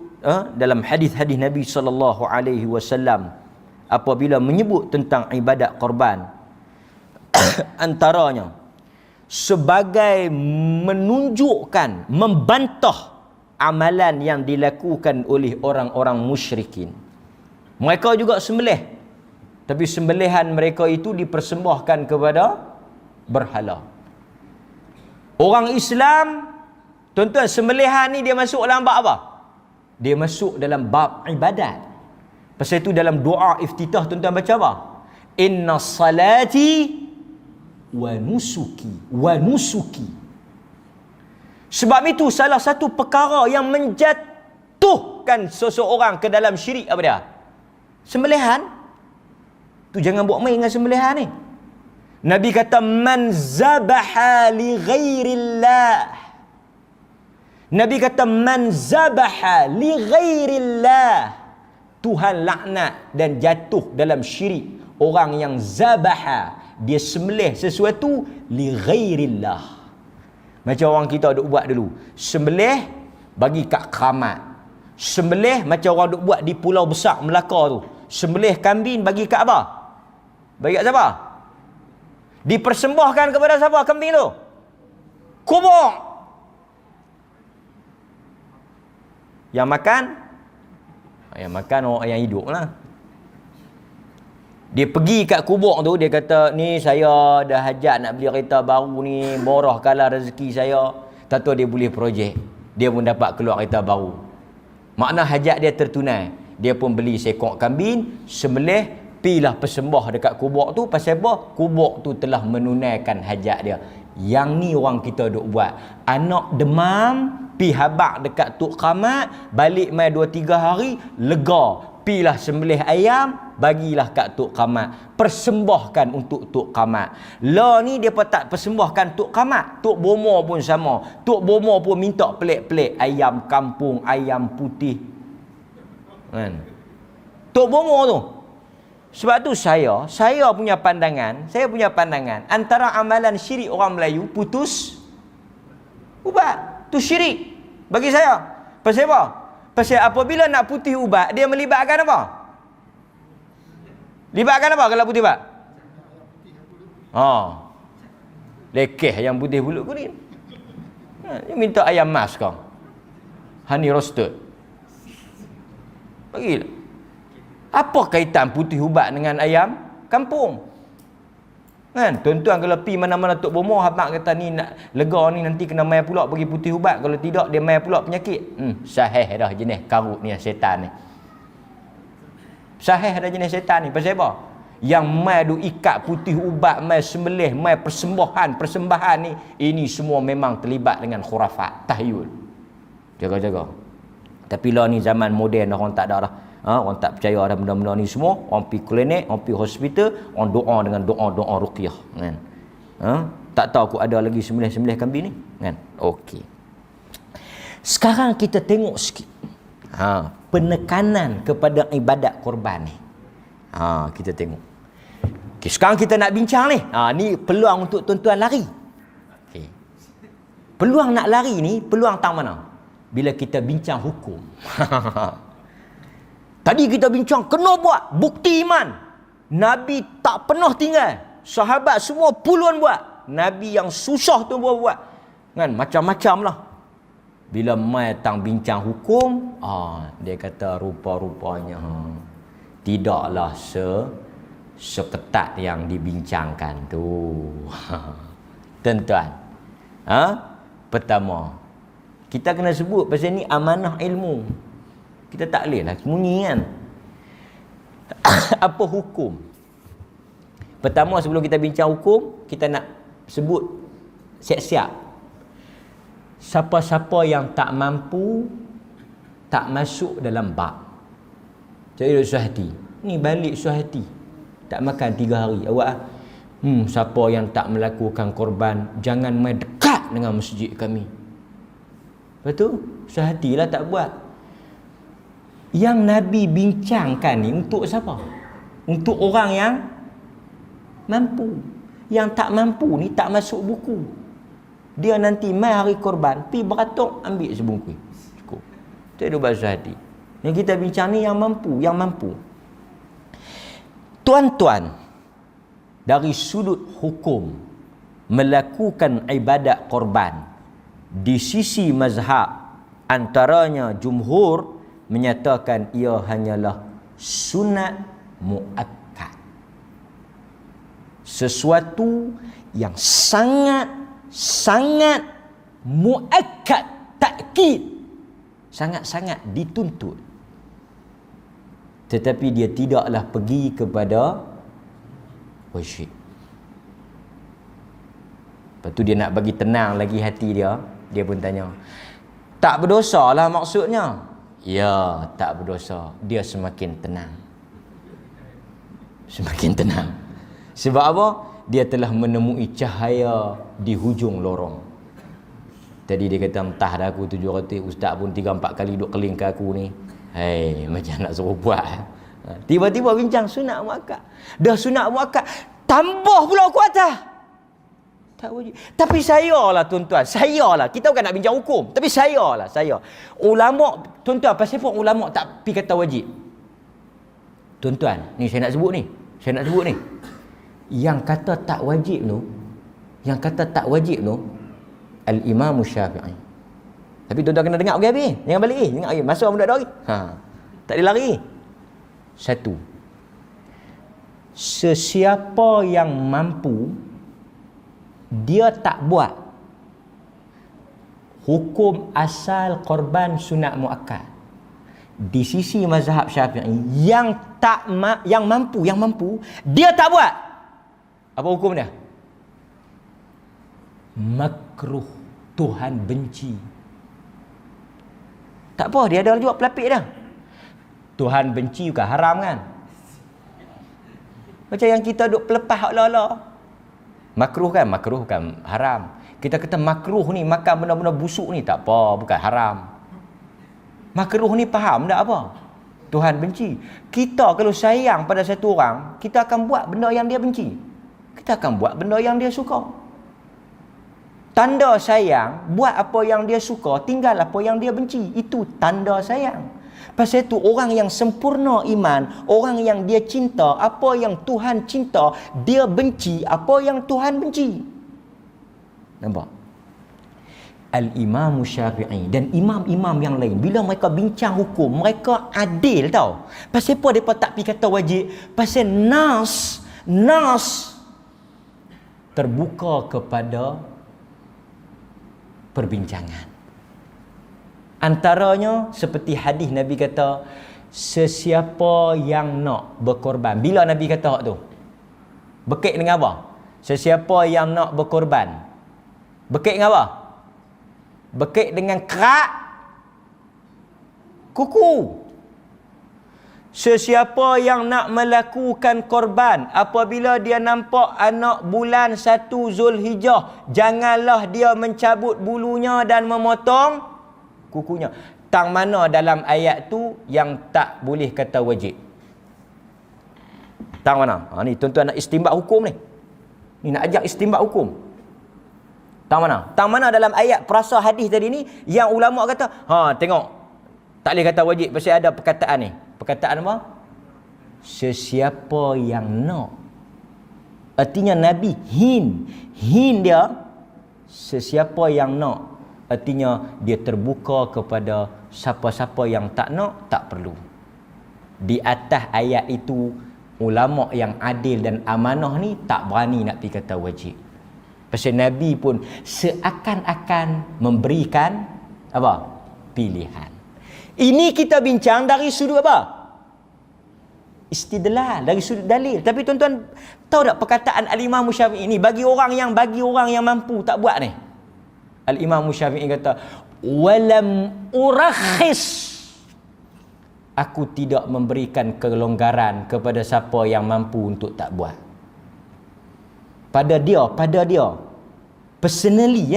dalam hadis-hadis Nabi SAW apabila menyebut tentang ibadat korban. Antaranya sebagai menunjukkan, membantah amalan yang dilakukan oleh orang-orang musyrikin. Mereka juga sembelih, tapi sembelihan mereka itu dipersembahkan kepada berhala. Orang Islam, tuan-tuan, sembelihan ni dia masuk dalam bab apa? Dia masuk dalam bab ibadat. Pasal itu dalam doa iftitah tuan-tuan baca apa? Inna salati wa nusuki. Sebab itu salah satu perkara yang menjatuhkan seseorang ke dalam syirik apa dia? Sembelihan. Tu jangan buat main dengan sembelihan ni. Nabi kata man zabaha li ghairillah. Nabi kata man zabaha li ghairillah. Tuhan laknat dan jatuh dalam syirik orang yang zabaha, dia sembelih sesuatu li ghairillah. Macam orang kita duk buat dulu, sembelih bagi kat keramat. Sembelih macam orang duk buat di Pulau Besar Melaka tu. Sembelih kambing bagi kat apa? Bagi kat siapa? Dipersembahkan kepada siapa kambing tu? Kubur. Yang makan orang yang hidup lah. Dia pergi kat kubur tu, dia kata, ni saya dah hajat nak beli kereta baru ni, borah kalah rezeki saya. Tahu dia boleh projek, dia pun dapat keluar kereta baru. Makna hajat dia tertunai. Dia pun beli seekor kambing, sembelih, pilah persembah dekat kubur tu. Pasal apa? Kubur tu telah menunaikan hajat dia. Yang ni orang kita duk buat. Anak demam, pi habaq dekat Tok Kamat, balik mai 2-3 hari, lega. Pilah sembelih ayam, bagilah kat Tok Kamat. Persembahkan untuk Tok Kamat. Lah ni dia pun tak persembahkan Tok Kamat. Tok Bomo pun sama. Tok Bomo pun minta pelik-pelik. Ayam kampung, ayam putih. Kan? Tok Bomo tu. Sebab tu saya punya pandangan, antara amalan syirik orang Melayu, putus ubat. Tu syirik bagi saya. Pasal apa? Pasal apabila nak putih ubat, dia melibatkan apa? Libatkan apa kalau putih ubat? Lekeh ayam putih bulu kuning. Dia minta ayam mas kau. Honey roasted. Bagilah. Apa kaitan putih ubat dengan ayam kampung? Kan? Tuan-tuan kalau pi mana-mana Tok Bomo, habaq kata ni nak lega ni, nanti kena mai pula bagi putih ubat. Kalau tidak dia mai pula penyakit. Sahih dah jenis karut ni, setan ni. Sahih dah jenis setan ni. Pasal apa? Yang mai du ikat putih ubat, mai sembelih, mai persembahan ni, ini semua memang terlibat dengan khurafat, tahyul. Jaga-jaga. Tapi lah ni zaman moden, orang tak ada dah. Orang tak percaya ada benda-benda ni semua. Orang pergi klinik, orang pergi hospital, orang doa dengan doa ruqyah, kan? Tak tahu aku ada lagi sembelih kambing ni, kan? Okey. Sekarang kita tengok sikit penekanan kepada ibadat korban ni. Kita tengok. Okey, sekarang kita nak bincang ni. Ni peluang untuk tuan-tuan lari. Okey. Peluang nak lari ni, peluang tang mana? Bila kita bincang hukum. Tadi kita bincang kena buat bukti iman. Nabi tak pernah tinggal. Sahabat semua puluhan buat. Nabi yang susah tu buat. Kan, macam-macam lah. Bila mai tang bincang hukum, dia kata rupa-rupanya tidaklah seketat yang dibincangkan tu. Tuan-tuan. Pertama, kita kena sebut pasal ni amanah ilmu. Kita tak boleh lah sembunyi, kan? Apa hukum? Pertama, sebelum kita bincang hukum, kita nak sebut siap-siap. Siapa-siapa yang tak mampu, tak masuk dalam bab. Jadi Suhati, ni balik Suhati, tak makan 3 hari. Awak siapa yang tak melakukan korban, jangan main dekat dengan masjid kami. Betul? Suhati lah tak buat. Yang Nabi bincangkan ni untuk siapa? Untuk orang yang mampu. Yang tak mampu ni tak masuk buku. Dia nanti mai hari korban, pi beratok ambil sebungkus. Cukup. Itu ada bahasa hati. Yang kita bincang ni yang mampu. Tuan-tuan, dari sudut hukum, melakukan ibadat korban di sisi mazhab, antaranya jumhur menyatakan ia hanyalah sunat muakkad. Sesuatu yang sangat muakkad, takkid, sangat-sangat dituntut. Tetapi dia tidaklah pergi kepada wajib. Lepas tu dia nak bagi tenang lagi hati dia. Dia pun tanya, tak berdosa lah maksudnya. Ya, tak berdosa. Dia semakin tenang. Semakin tenang. Sebab apa? Dia telah menemui cahaya di hujung lorong. Tadi dia kata, entah dah aku 700, ustaz pun 3-4 kali duduk keling ke aku ni. Hei, macam nak suruh buat. Tiba-tiba bincang sunat muakkad. Dah sunat muakkad, tambah pula aku atas. Tak wajib. Tapi saya lah tuan-tuan, saya lah. Kita bukan nak bincang hukum, tapi saya lah, saya. Ulama, tuan-tuan, pasal apa ulama tak pergi kata wajib? Tuan-tuan, ni saya nak sebut ni. Yang kata tak wajib tu, Al-Imam Syafi'i. Tapi tuan-tuan kena dengar habis. Jangan balik lagi. Dengar lagi. Masa muda dah lagi. Tak ada lari. Satu. Sesiapa yang mampu, dia tak buat hukum asal korban sunat muakkad. Di sisi mazhab Syafi'i, yang mampu, dia tak buat. Apa hukum dia? Makruh. Tuhan benci. Tak apa, dia ada juga pelapik dah. Tuhan benci bukan haram kan? Macam yang kita duk pelepah Allah. Makruh kan haram. Kita kata makruh ni makan benda-benda busuk ni tak apa, bukan haram. Makruh ni faham tak apa? Tuhan benci. Kita kalau sayang pada satu orang, kita akan buat benda yang dia benci. Kita akan buat benda yang dia suka. Tanda sayang, buat apa yang dia suka, tinggal apa yang dia benci. Itu tanda sayang. Pasal itu orang yang sempurna iman, orang yang dia cinta, apa yang Tuhan cinta, dia benci apa yang Tuhan benci. Nampak? Al-Imam Syafi'i dan imam-imam yang lain, bila mereka bincang hukum, mereka adil tau. Pasal apa mereka tak pergi kata wajib? Pasal nas terbuka kepada perbincangan. Antaranya seperti hadis Nabi kata, sesiapa yang nak berkorban. Bila Nabi kata hak tu? Berkait dengan apa? Sesiapa yang nak berkorban. Berkait dengan apa? Berkait dengan kerak kuku. Sesiapa yang nak melakukan korban apabila dia nampak anak bulan 1 Zulhijjah, janganlah dia mencabut bulunya dan memotong kukunya. Tang mana dalam ayat tu yang tak boleh kata wajib? Tang mana? Ni tuan-tuan nak istinbat hukum ni. Ni nak ajak istinbat hukum. Tang mana? Tang mana dalam ayat perasa hadis tadi ni yang ulama kata, tengok. Tak boleh kata wajib pasal ada perkataan ni. Perkataan apa? Sesiapa yang nak. Artinya Nabi hin dia sesiapa yang nak. Artinya dia terbuka kepada siapa-siapa yang tak nak, tak perlu. Di atas ayat itu, ulama yang adil dan amanah ni tak berani nak pergi kata wajib. Pasal Nabi pun seakan-akan memberikan apa? Pilihan. Ini kita bincang dari sudut apa? Istidlal, dari sudut dalil. Tapi tuan-tuan tahu tak perkataan Al-Imam Syafi'i ini bagi orang yang mampu tak buat ni? Al-Imam Syafi'i kata, walam urakhis. Aku tidak memberikan kelonggaran kepada siapa yang mampu untuk tak buat. Pada dia. Personally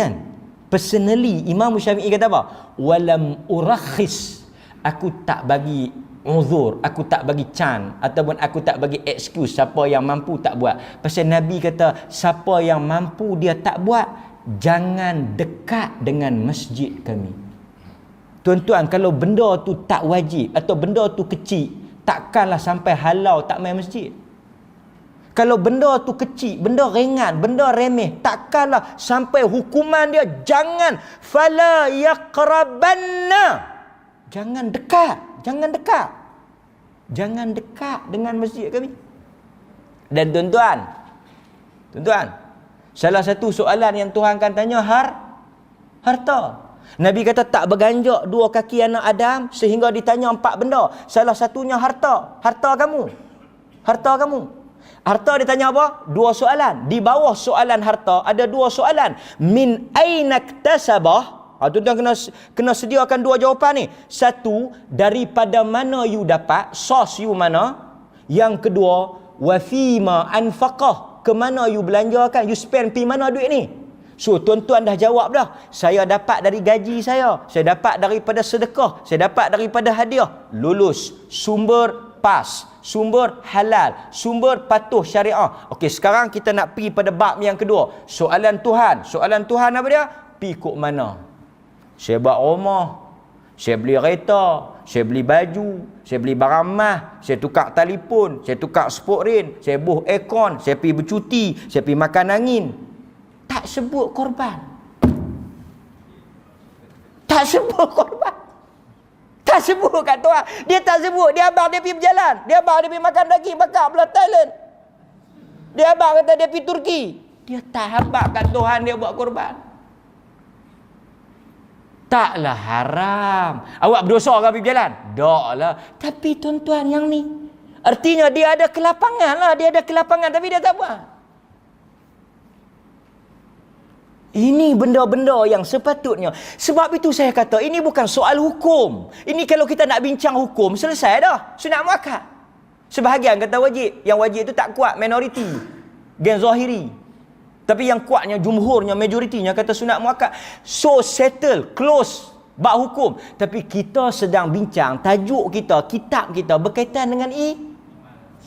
Imam Syafi'i kata apa? Walam urakhis. Aku tak bagi uzur, aku tak bagi can, ataupun aku tak bagi excuse siapa yang mampu tak buat. Pasal Nabi kata, siapa yang mampu dia tak buat, jangan dekat dengan masjid kami. Tuan-tuan, kalau benda tu tak wajib atau benda tu kecil, takkanlah sampai halau tak main masjid. Kalau benda tu kecil, benda ringan, benda remeh, takkanlah sampai hukuman dia jangan fala yaqrabanna. Jangan dekat dengan masjid kami. Dan tuan-tuan, salah satu soalan yang Tuhan akan tanya harta. Nabi kata tak berganjak 2 kaki anak Adam sehingga ditanya 4 benda. Salah satunya harta. Harta kamu. Harta ditanya apa? 2 soalan. Di bawah soalan harta ada 2 soalan. Min aina iktasabah? Tuan-tuan kena sediakan dua jawapan ni. Satu, daripada mana you dapat, source you mana. Yang kedua, wa fima anfaqah, ke mana you belanjakan, you spend pi mana duit ni. So tuan-tuan dah jawab dah. Saya dapat dari gaji saya dapat daripada sedekah, saya dapat daripada hadiah. Lulus. Sumber pas, sumber halal, sumber patuh syariah. Okey, sekarang kita nak pergi pada bab yang kedua. Soalan Tuhan apa dia? Pi kok mana? Saya buat rumah, saya beli kereta, saya beli baju, saya beli barang mah, saya tukar telefon, saya tukar sport rain, saya buh aircon, saya pergi bercuti, saya pergi makan angin. Tak sebut korban. Tak sebut korban. Tak sebut kat Tuhan. Dia tak sebut. Dia abang dia pergi berjalan. Dia abang dia pergi makan daging bakar belah Thailand. Dia abang kata dia pergi Turki. Dia tak habaq kat Tuhan dia buat korban. Taklah haram. Awak berdosa ke pergi berjalan? Taklah. Tapi tuan-tuan yang ni, artinya dia ada kelapangan lah. Dia ada kelapangan tapi dia tak buat. Ini benda-benda yang sepatutnya. Sebab itu saya kata, ini bukan soal hukum. Ini kalau kita nak bincang hukum, selesai dah. Sunat muakkad. Sebahagian kata wajib. Yang wajib itu tak kuat, minoriti. Geng zahiri. Tapi yang kuatnya, jumhurnya, majoritinya kata sunat muakkad. So settle, close bab hukum. Tapi kita sedang bincang, tajuk kita, kitab kita berkaitan dengan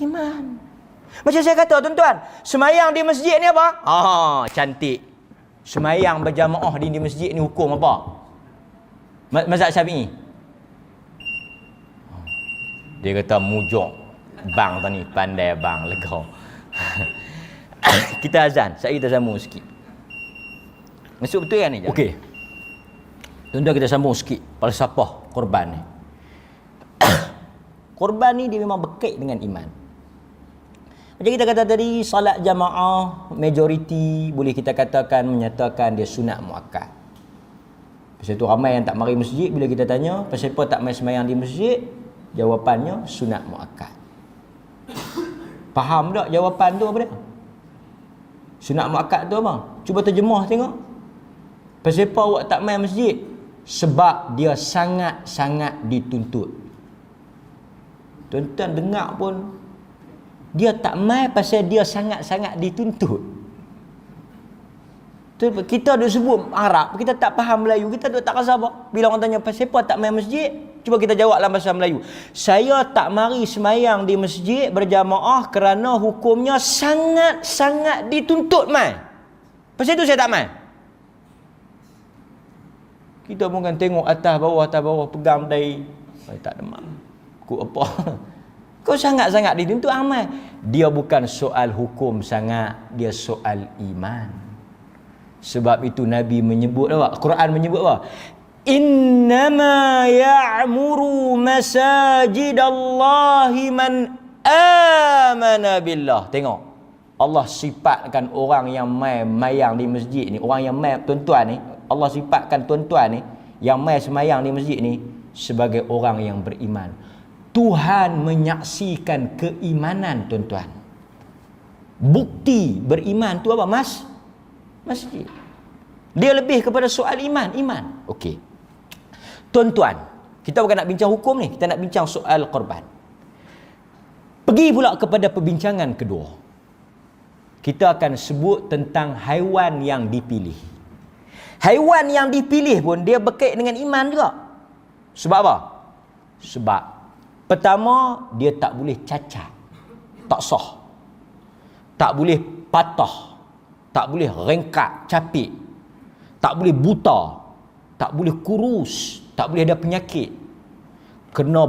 iman. Macam saya kata tuan-tuan, semayang di masjid ni apa? Cantik. Semayang berjamaah di masjid ni hukum apa? Mazhab Syafi'i. Dia kata mujuk. Bang tadi pandai bang, lega. Kita azan, saya kita sambung sikit. Masuk betul kan ni? Okey. Tuan-tuan kita sambung sikit falsafah korban ni. Korban ni dia memang berkait dengan iman. Macam kita kata tadi, salat jamaah majoriti boleh kita katakan menyatakan dia sunat muakkad. Pasal tu ramai yang tak mari masjid, bila kita tanya pasal apa tak mai sembahyang di masjid, jawapannya sunat muakkad. Faham tak jawapan tu apa dia? Sunat muakkad tu apa? Cuba terjemah tengok. Pasal apa awak tak mai masjid? Sebab dia sangat-sangat dituntut. Tuan-tuan dengar pun, dia tak mai pasal dia sangat-sangat dituntut. Kita duk sebut Arab, kita tak faham Melayu, kita duk tak rasa apa. Bila orang tanya pasal apa tak mai masjid, cuba kita jawab dalam bahasa Melayu. Saya tak mari semayang di masjid berjamaah kerana hukumnya sangat-sangat dituntut mai. Pasal itu saya tak mai. Kita pun kan tengok atas bawah pegang dari tak demam. Kok apa? Kau sangat-sangat dituntut amal. Dia bukan soal hukum sangat, dia soal iman. Sebab itu Nabi menyebut apa? Quran menyebut apa? Innama ya'muru masajidallahi man amana billah. Tengok. Allah sifatkan orang yang mayang di masjid ni, orang yang tuan-tuan ni, Allah sifatkan tuan-tuan ni yang mai semayang di masjid ni sebagai orang yang beriman. Tuhan menyaksikan keimanan tuan-tuan. Bukti beriman tu apa? Masjid. Dia lebih kepada soal iman. Okey. Tuan-tuan, kita bukan nak bincang hukum ni, kita nak bincang soal korban. Pergi pula kepada perbincangan kedua. Kita akan sebut tentang haiwan yang dipilih. Haiwan yang dipilih pun dia berkait dengan iman juga. Sebab apa? Sebab pertama, dia tak boleh cacat. Tak sah. Tak boleh patah. Tak boleh rengkat, capit. Tak boleh buta. Tak boleh kurus. Tak boleh ada penyakit. Kena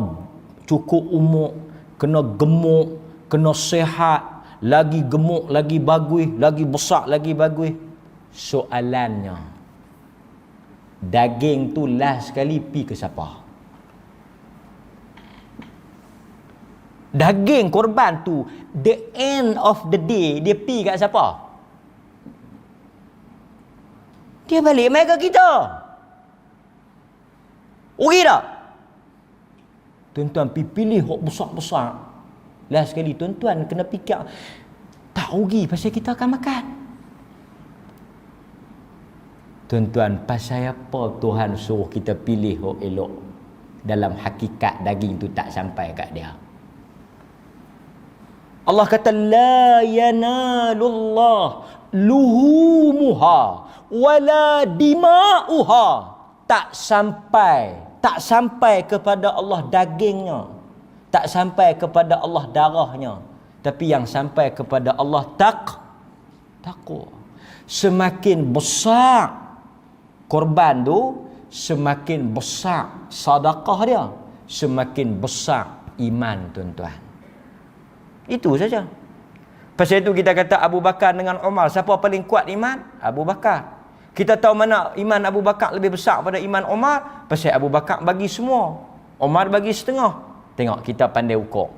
cukup umur. Kena gemuk. Kena sihat. Lagi gemuk, lagi bagus. Lagi besar, lagi bagus. Soalannya, daging tu last sekali pi ke siapa? Daging korban tu, the end of the day, dia pi kat siapa? Dia balik mai ke kita. Okey tak? Tuan-tuan pergi pilih hok besar-besar. Last sekali tuan-tuan kena fikir, tak rugi pasal kita akan makan. Tuan-tuan, pasal apa Tuhan suruh kita pilih elok? Dalam hakikat daging tu tak sampai kat dia. Allah kata la yanalullah luhumuha wala dima'uha. Tak sampai kepada Allah dagingnya, tak sampai kepada Allah darahnya, tapi yang sampai kepada Allah taqwa. Semakin besar korban tu, semakin besar sedekah dia, semakin besar iman, tuan-tuan. Itu saja. Pasal itu kita kata Abu Bakar dengan Umar, siapa paling kuat iman? Abu Bakar. Kita tahu mana iman Abu Bakar lebih besar pada iman Umar? Pasal Abu Bakar bagi semua, Umar bagi setengah. Tengok, kita pandai ukur.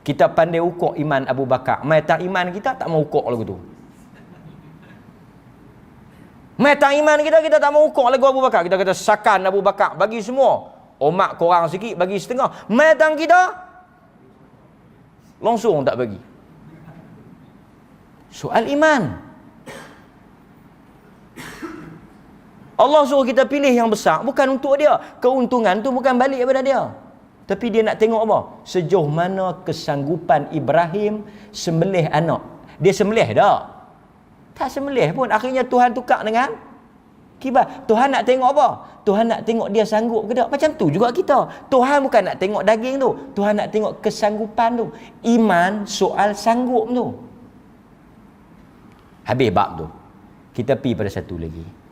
Kita pandai ukur iman Abu Bakar. Mai iman kita tak mau ukur lagu tu. Metang iman kita tak mau ukur lagu Abu Bakar. Kita kata sakan Abu Bakar bagi semua, Umar kurang sikit bagi setengah. Metang kita langsung tak bagi. Soal iman. Allah suruh kita pilih yang besar bukan untuk dia. Keuntungan tu bukan balik daripada dia, tapi dia nak tengok apa? Sejauh mana kesanggupan Ibrahim sembelih anak. Dia sembelih tak? Tak sembelih pun. Akhirnya Tuhan tukar dengan kibar. Tuhan nak tengok apa? Tuhan nak tengok dia sanggup ke tak? Macam tu juga kita. Tuhan bukan nak tengok daging tu. Tuhan nak tengok kesanggupan tu. Iman soal sanggup tu. Habis bab tu. Kita pergi pada satu lagi.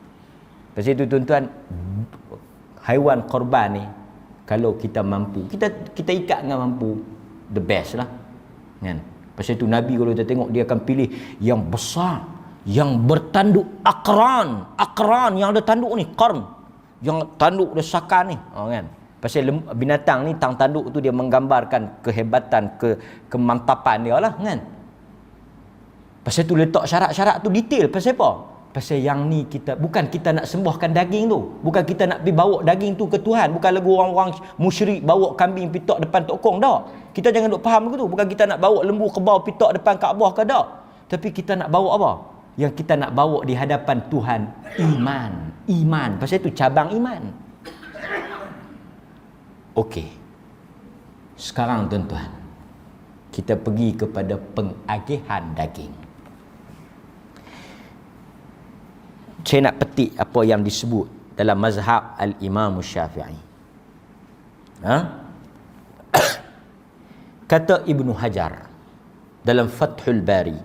Pasal itu tuan-tuan, haiwan korban ni, kalau kita mampu, kita ikat dengan mampu, the best lah. Kan? Pasal itu Nabi kalau kita tengok, dia akan pilih yang besar, yang bertanduk akran yang ada tanduk ni, qarn, yang tanduk dia sakan ni, kan? Pasal binatang ni tanduk tu dia menggambarkan kehebatan, kemantapan dia lah, kan? Pasal tu letak syarat-syarat tu detail. Pasal apa? Pasal yang ni bukan kita nak sembahkan daging tu, bukan kita nak pergi bawa daging tu ke Tuhan, bukan lagu orang-orang musyrik bawa kambing pitok depan tokong dah. Kita jangan duk faham ke tu. Bukan kita nak bawa lembu kebau pitok depan Kaabah ke dak. Tapi kita nak bawa apa? Yang kita nak bawa di hadapan Tuhan, iman. Pasal itu cabang iman. Okey. Sekarang tuan-tuan, kita pergi kepada pengagihan daging. Saya nak petik apa yang disebut dalam mazhab al-Imam Syafi'i. Kata Ibnu Hajar dalam Fathul Bari.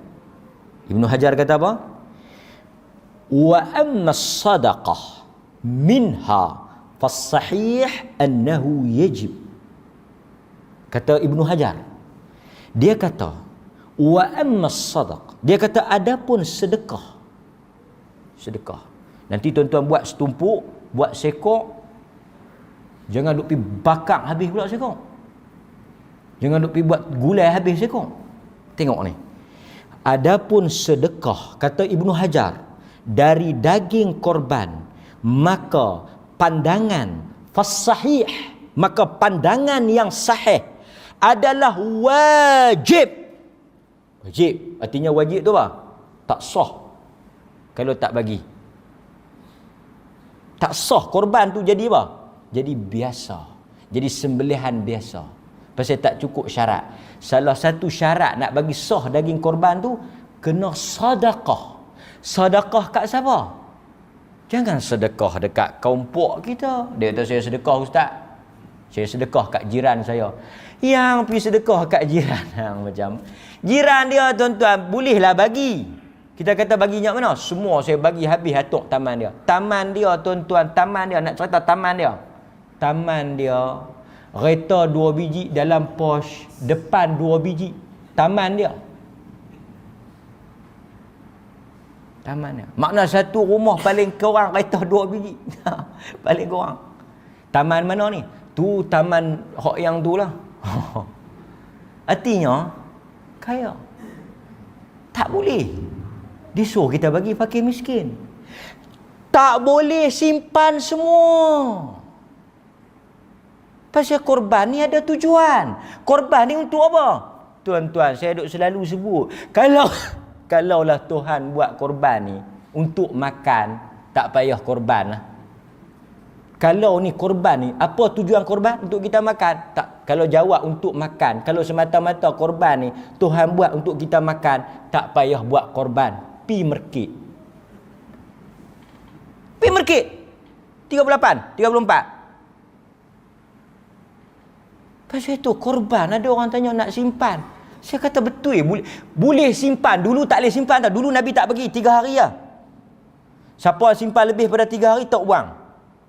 Ibnu Hajar kata apa? Wa amma as-sadaqah minha fas-sahih annahu yajib. Kata Ibnu Hajar, dia kata wa amma as-sadaqah, dia kata adapun sedekah. Nanti tuan-tuan buat setumpuk, buat sekok, jangan duk pergi bakar habis pula sekok. Jangan duk pergi buat gulai habis sekok. Tengok ni. Adapun sedekah, kata Ibnu Hajar, dari daging korban, maka pandangan fasahih, maka pandangan yang sahih adalah wajib. Wajib, artinya wajib tu apa? Tak sah kalau tak bagi. Tak sah korban tu jadi apa? Jadi biasa. Jadi sembelihan biasa. Pasal tak cukup syarat. Salah satu syarat nak bagi sah daging korban tu, kena sedekah. Sedekah kat siapa? Jangan sedekah dekat kaum puak kita. Dia kata saya sedekah ustaz. Saya sedekah kat jiran saya. Yang pergi sedekah kat jiran macam jiran dia tuan-tuan bolehlah bagi. Kita kata baginya mana? Semua saya bagi habis atuk taman dia. Taman dia tuan-tuan, taman dia, nak cerita taman dia. Taman dia, kereta 2 biji dalam pos, depan 2 biji. Taman dia. Taman dia. Makna satu rumah paling kurang kereta 2 biji. Paling kurang. Taman mana ni? Tu taman hak yang tu lah. Artinya, kaya. Tak boleh. Disuruh kita bagi fakir miskin. Tak boleh simpan semua. Pasal korban ni ada tujuan. Korban ni untuk apa? Tuan-tuan, saya duk selalu sebut, kalaulah Tuhan buat korban ni untuk makan, tak payah korban lah. Kalau ni korban ni, apa tujuan korban? Untuk kita makan? Tak. Kalau jawab untuk makan, kalau semata-mata korban ni Tuhan buat untuk kita makan, tak payah buat korban. Pi merkit. Pi merkit. 38, 34. Pasal itu korban, ada orang tanya nak simpan. Saya kata betul, boleh simpan. Dulu tak boleh simpan tau. Dulu Nabi tak bagi 3 hari lah. Siapa simpan lebih pada 3 hari, tak buang.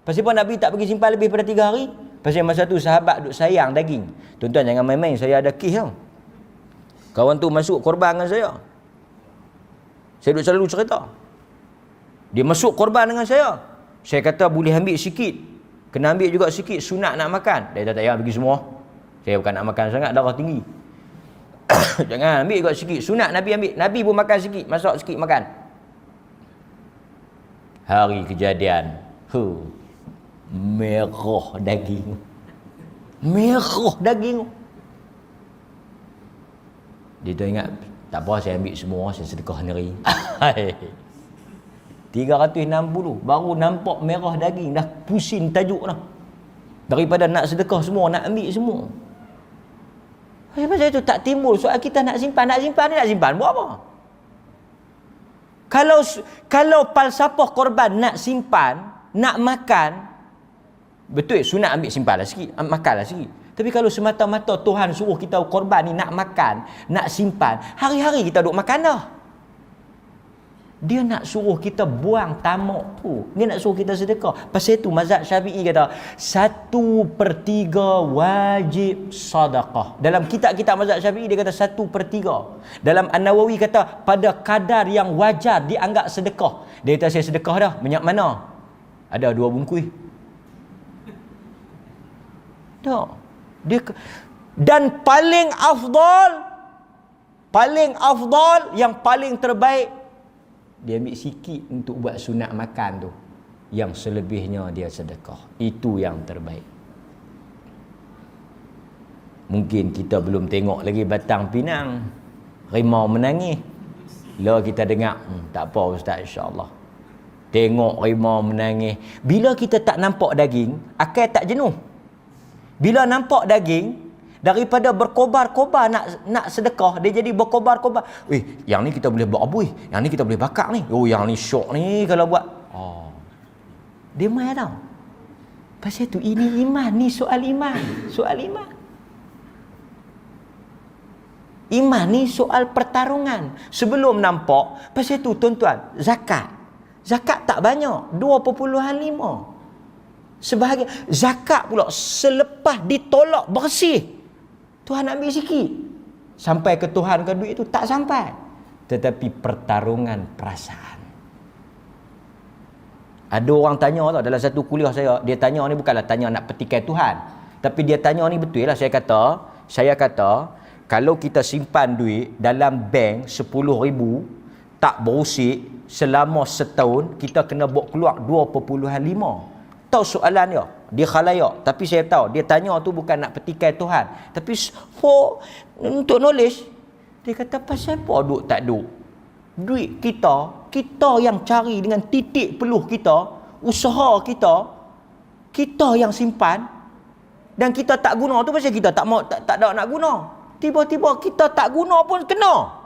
Pasal apa Nabi tak bagi simpan lebih pada 3 hari? Pasal masa tu sahabat duk sayang daging. Tuan-tuan jangan main-main, saya ada kes tau. Kawan tu masuk korban dengan saya. Saya duk selalu cerita. Dia masuk korban dengan saya. Saya kata boleh ambil sikit. Kena ambil juga sikit, sunat nak makan. Dia tak payah bagi semua. Saya bukan nak makan sangat, darah tinggi. Jangan ambil juga sikit. Sunat Nabi ambil. Nabi pun makan sikit, masak sikit makan. Hari kejadian. Merah daging. Merah daging. Dia tu ingat, tak apa saya ambil semua, saya sedekah sendiri. 360 baru nampak merah daging, dah pusing tajuk dah. Daripada nak sedekah semua, nak ambil semua. Pasal itu tak timbul soal kita nak simpan ni nak simpan buat apa? Kalau falsafah korban nak simpan, nak makan, betul sunat ambil simpanlah sikit, makanlah sikit. Tapi kalau semata-mata Tuhan suruh kita korban ni nak makan, nak simpan, hari-hari kita duk makan dah. Dia nak suruh kita buang tamak tu. Dia nak suruh kita sedekah. Pasal itu mazhab Syafi'i kata 1/3 wajib sedekah. Dalam kitab-kitab mazhab Syafi'i dia kata 1/3. Dalam An-Nawawi kata pada kadar yang wajar dianggap sedekah. Dia kata saya sedekah dah. Banyak mana? Ada 2 bungkus. Tak. Dan paling afdal yang paling terbaik, dia ambil sikit untuk buat sunat makan tu. Yang selebihnya dia sedekah. Itu yang terbaik. Mungkin kita belum tengok lagi Batang Pinang, rimau menangis. Lah kita dengar, tak apa Ustaz, insya-Allah. Tengok rimau menangis. Bila kita tak nampak daging, akal tak jenuh. Bila nampak daging, daripada berkobar-kobar nak sedekah, dia jadi berkobar-kobar. Yang ni kita boleh buat abuih, yang ni kita boleh bakar ni. Yang ni syok ni kalau buat. Dia mai tau. Pasal tu ini iman, ni soal iman. Soal iman. Iman ni soal pertarungan. Sebelum nampak, pasal tu tuan-tuan, zakat. Zakat tak banyak, 2.5. Sebahagian zakat pula selepas ditolak bersih, Tuhan ambil sikit. Sampai ke Tuhan ke duit itu tak sampai. Tetapi pertarungan perasaan. Ada orang tanya tau, dalam satu kuliah saya, dia tanya ni bukanlah tanya nak petikai Tuhan, tapi dia tanya ni betul lah. Saya kata kalau kita simpan duit dalam bank 10,000 tak berusik selama setahun, kita kena buat keluar 2.5. Tahu soalan dia khalayak, tapi saya tahu dia tanya tu bukan nak petikai Tuhan, tapi untuk knowledge. Dia kata pasal apa duk tak duk? Duit kita yang cari dengan titik peluh kita, usaha kita yang simpan, dan kita tak guna tu pasal kita tak ada nak guna. Tiba-tiba kita tak guna pun kena.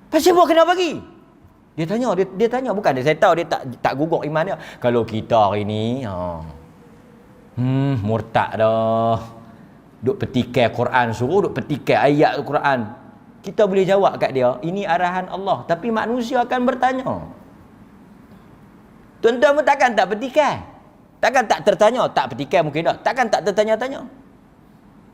Pasal apa kena bagi? Dia tanya bukan dia, saya tahu dia tak gugur iman dia. Kalau kita hari ni murtad dah. Duk petikai Quran, suruh duk petikai ayat Quran. Kita boleh jawab kat dia, ini arahan Allah, tapi manusia akan bertanya. Tuan-tuan pun takkan tak petikai. Takkan tak tertanya, tak petikai mungkin tak. Takkan tak tertanya-tanya.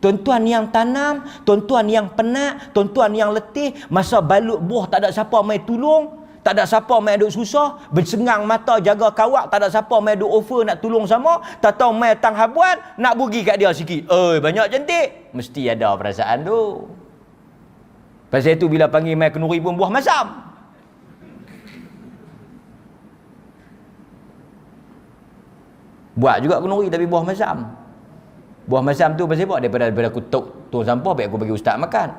Tuan-tuan yang tanam, tuan-tuan yang penat, tuan-tuan yang letih, masa balut buah tak ada siapa mai tolong. Tak ada siapa mai duk susah, bersengang mata jaga kawak, tak ada siapa mai duk offer nak tolong sama, tak tahu mai tang habuan nak bagi kat dia sikit. Banyak cantik. Mesti ada perasaan tu. Pasal itu bila panggil mai kenuri pun buah masam. Buat juga kenuri tapi buah masam. Buah masam tu pasal apa? Daripada aku tok sampah baik aku bagi ustaz makan.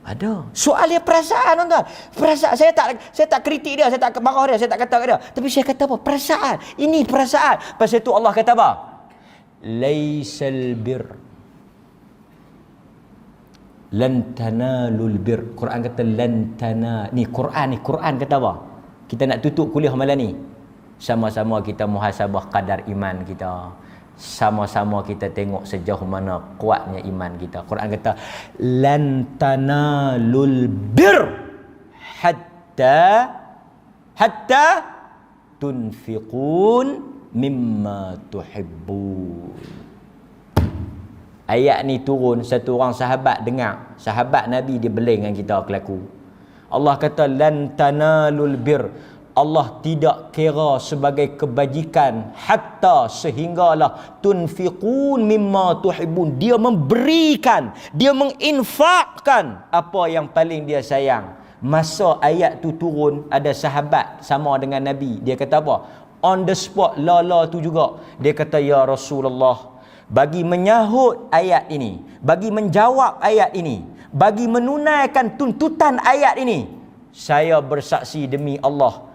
Ada. Soal dia perasaan, tuan-tuan. Perasaan. Saya tak kritik dia, saya tak marah dia, saya tak kata dia. Tapi saya kata apa? Perasaan. Ini perasaan. Pasal itu Allah kata apa? Laisal bir lan tanalul bir. Quran kata lan tanal. Ni Quran kata apa? Kita nak tutup kuliah malam ni. Sama-sama kita muhasabah kadar iman kita. Sama-sama kita tengok sejauh mana kuatnya iman kita. Quran kata lan tanalul bir hatta tunfiqun mimma tuhibbun. Ayat ni turun, satu orang sahabat dengar, sahabat Nabi dia beling dengan kita kelaku. Allah kata lan tanalul bir, Allah tidak kira sebagai kebajikan hatta sehinggalah tunfiqun mimma tuhibbun, dia memberikan, dia menginfakkan apa yang paling dia sayang. Masa ayat tu turun, ada sahabat sama dengan Nabi, dia kata apa? On the spot, lala tu juga, dia kata ya Rasulullah, bagi menyahut ayat ini, bagi menjawab ayat ini, bagi menunaikan tuntutan ayat ini, saya bersaksi demi Allah,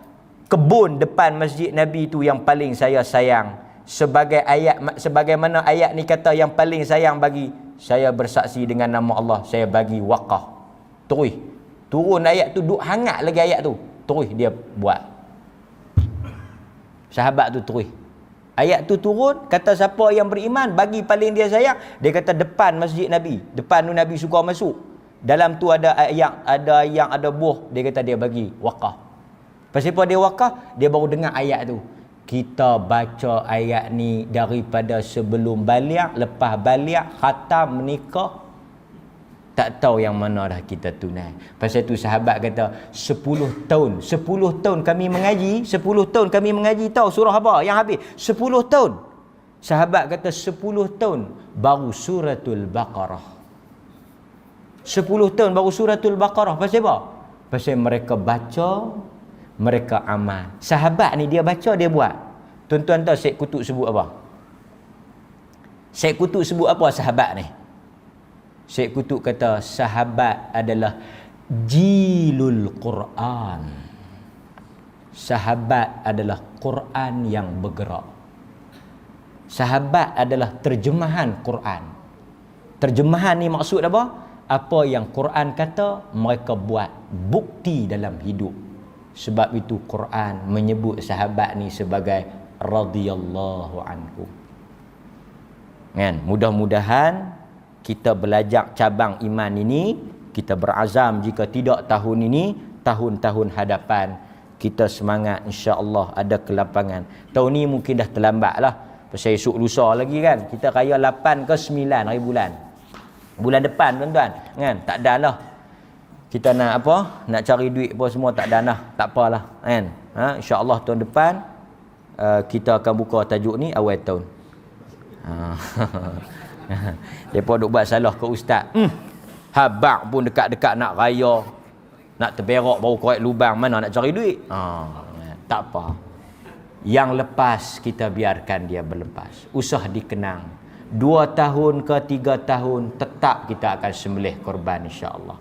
kebun depan masjid Nabi tu yang paling saya sayang. Sebagaimana ayat ni kata yang paling sayang bagi saya, bersaksi dengan nama Allah, saya bagi wakaf. Terus turun ayat tu, duk hangat lagi ayat tu, terus dia buat. Sahabat tu terus. Ayat tu turun, kata siapa yang beriman bagi paling dia sayang, dia kata depan masjid Nabi, depan tu Nabi suka masuk, dalam tu ada yang ada buah, dia kata dia bagi wakaf. Pasal apa dia wakaf? Dia baru dengar ayat tu. Kita baca ayat ni daripada sebelum baliak, lepas baliak, khatam, menikah, tak tahu yang mana dah kita tunai. Pasal tu sahabat kata 10 tahun kami mengaji, 10 tahun kami mengaji, tahu surah apa yang habis? 10 tahun. Sahabat kata 10 tahun baru suratul Baqarah. 10 tahun baru suratul Baqarah. Pasal apa? Pasal mereka baca, mereka amal. Sahabat ni dia baca, dia buat. Tuan-tuan tahu Syekh Qutb sebut apa? Syekh Qutb sebut apa sahabat ni? Syekh Qutb kata sahabat adalah jilul Quran. Sahabat adalah Quran yang bergerak. Sahabat adalah terjemahan Quran. Terjemahan ni maksud apa? Apa yang Quran kata, mereka buat bukti dalam hidup. Sebab itu Quran menyebut sahabat ni sebagai radhiyallahu anhu. Kan? Mudah-mudahan kita belajar cabang iman ini, kita berazam jika tidak tahun ini, tahun-tahun hadapan kita semangat, insya-Allah ada kelapangan. Tahun ni mungkin dah terlambat lah. Pasal esok lusa lagi kan. Kita raya 8 ke 9 hari bulan. Bulan depan tuan-tuan. Kan? Tak ada lah. Kita nak apa? Nak cari duit apa semua tak ada lah. Tak apalah. Kan? InsyaAllah tahun depan kita akan buka tajuk ni awal tahun. Mereka duk buat salah ke ustaz. Habak pun dekat-dekat nak raya, nak terberak baru korek lubang, mana nak cari duit? Tak apa. Yang lepas kita biarkan dia berlepas. Usah dikenang. 2 tahun ke 3 tahun tetap kita akan sembelih korban insya-Allah.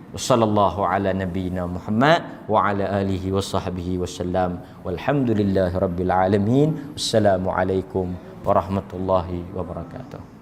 Wassallallahu ala nabiyyina Muhammad wa ala alihi wa sahbihi wasallam. Walhamdulillahirabbil alamin. Wassalamualaikum warahmatullahi wabarakatuh.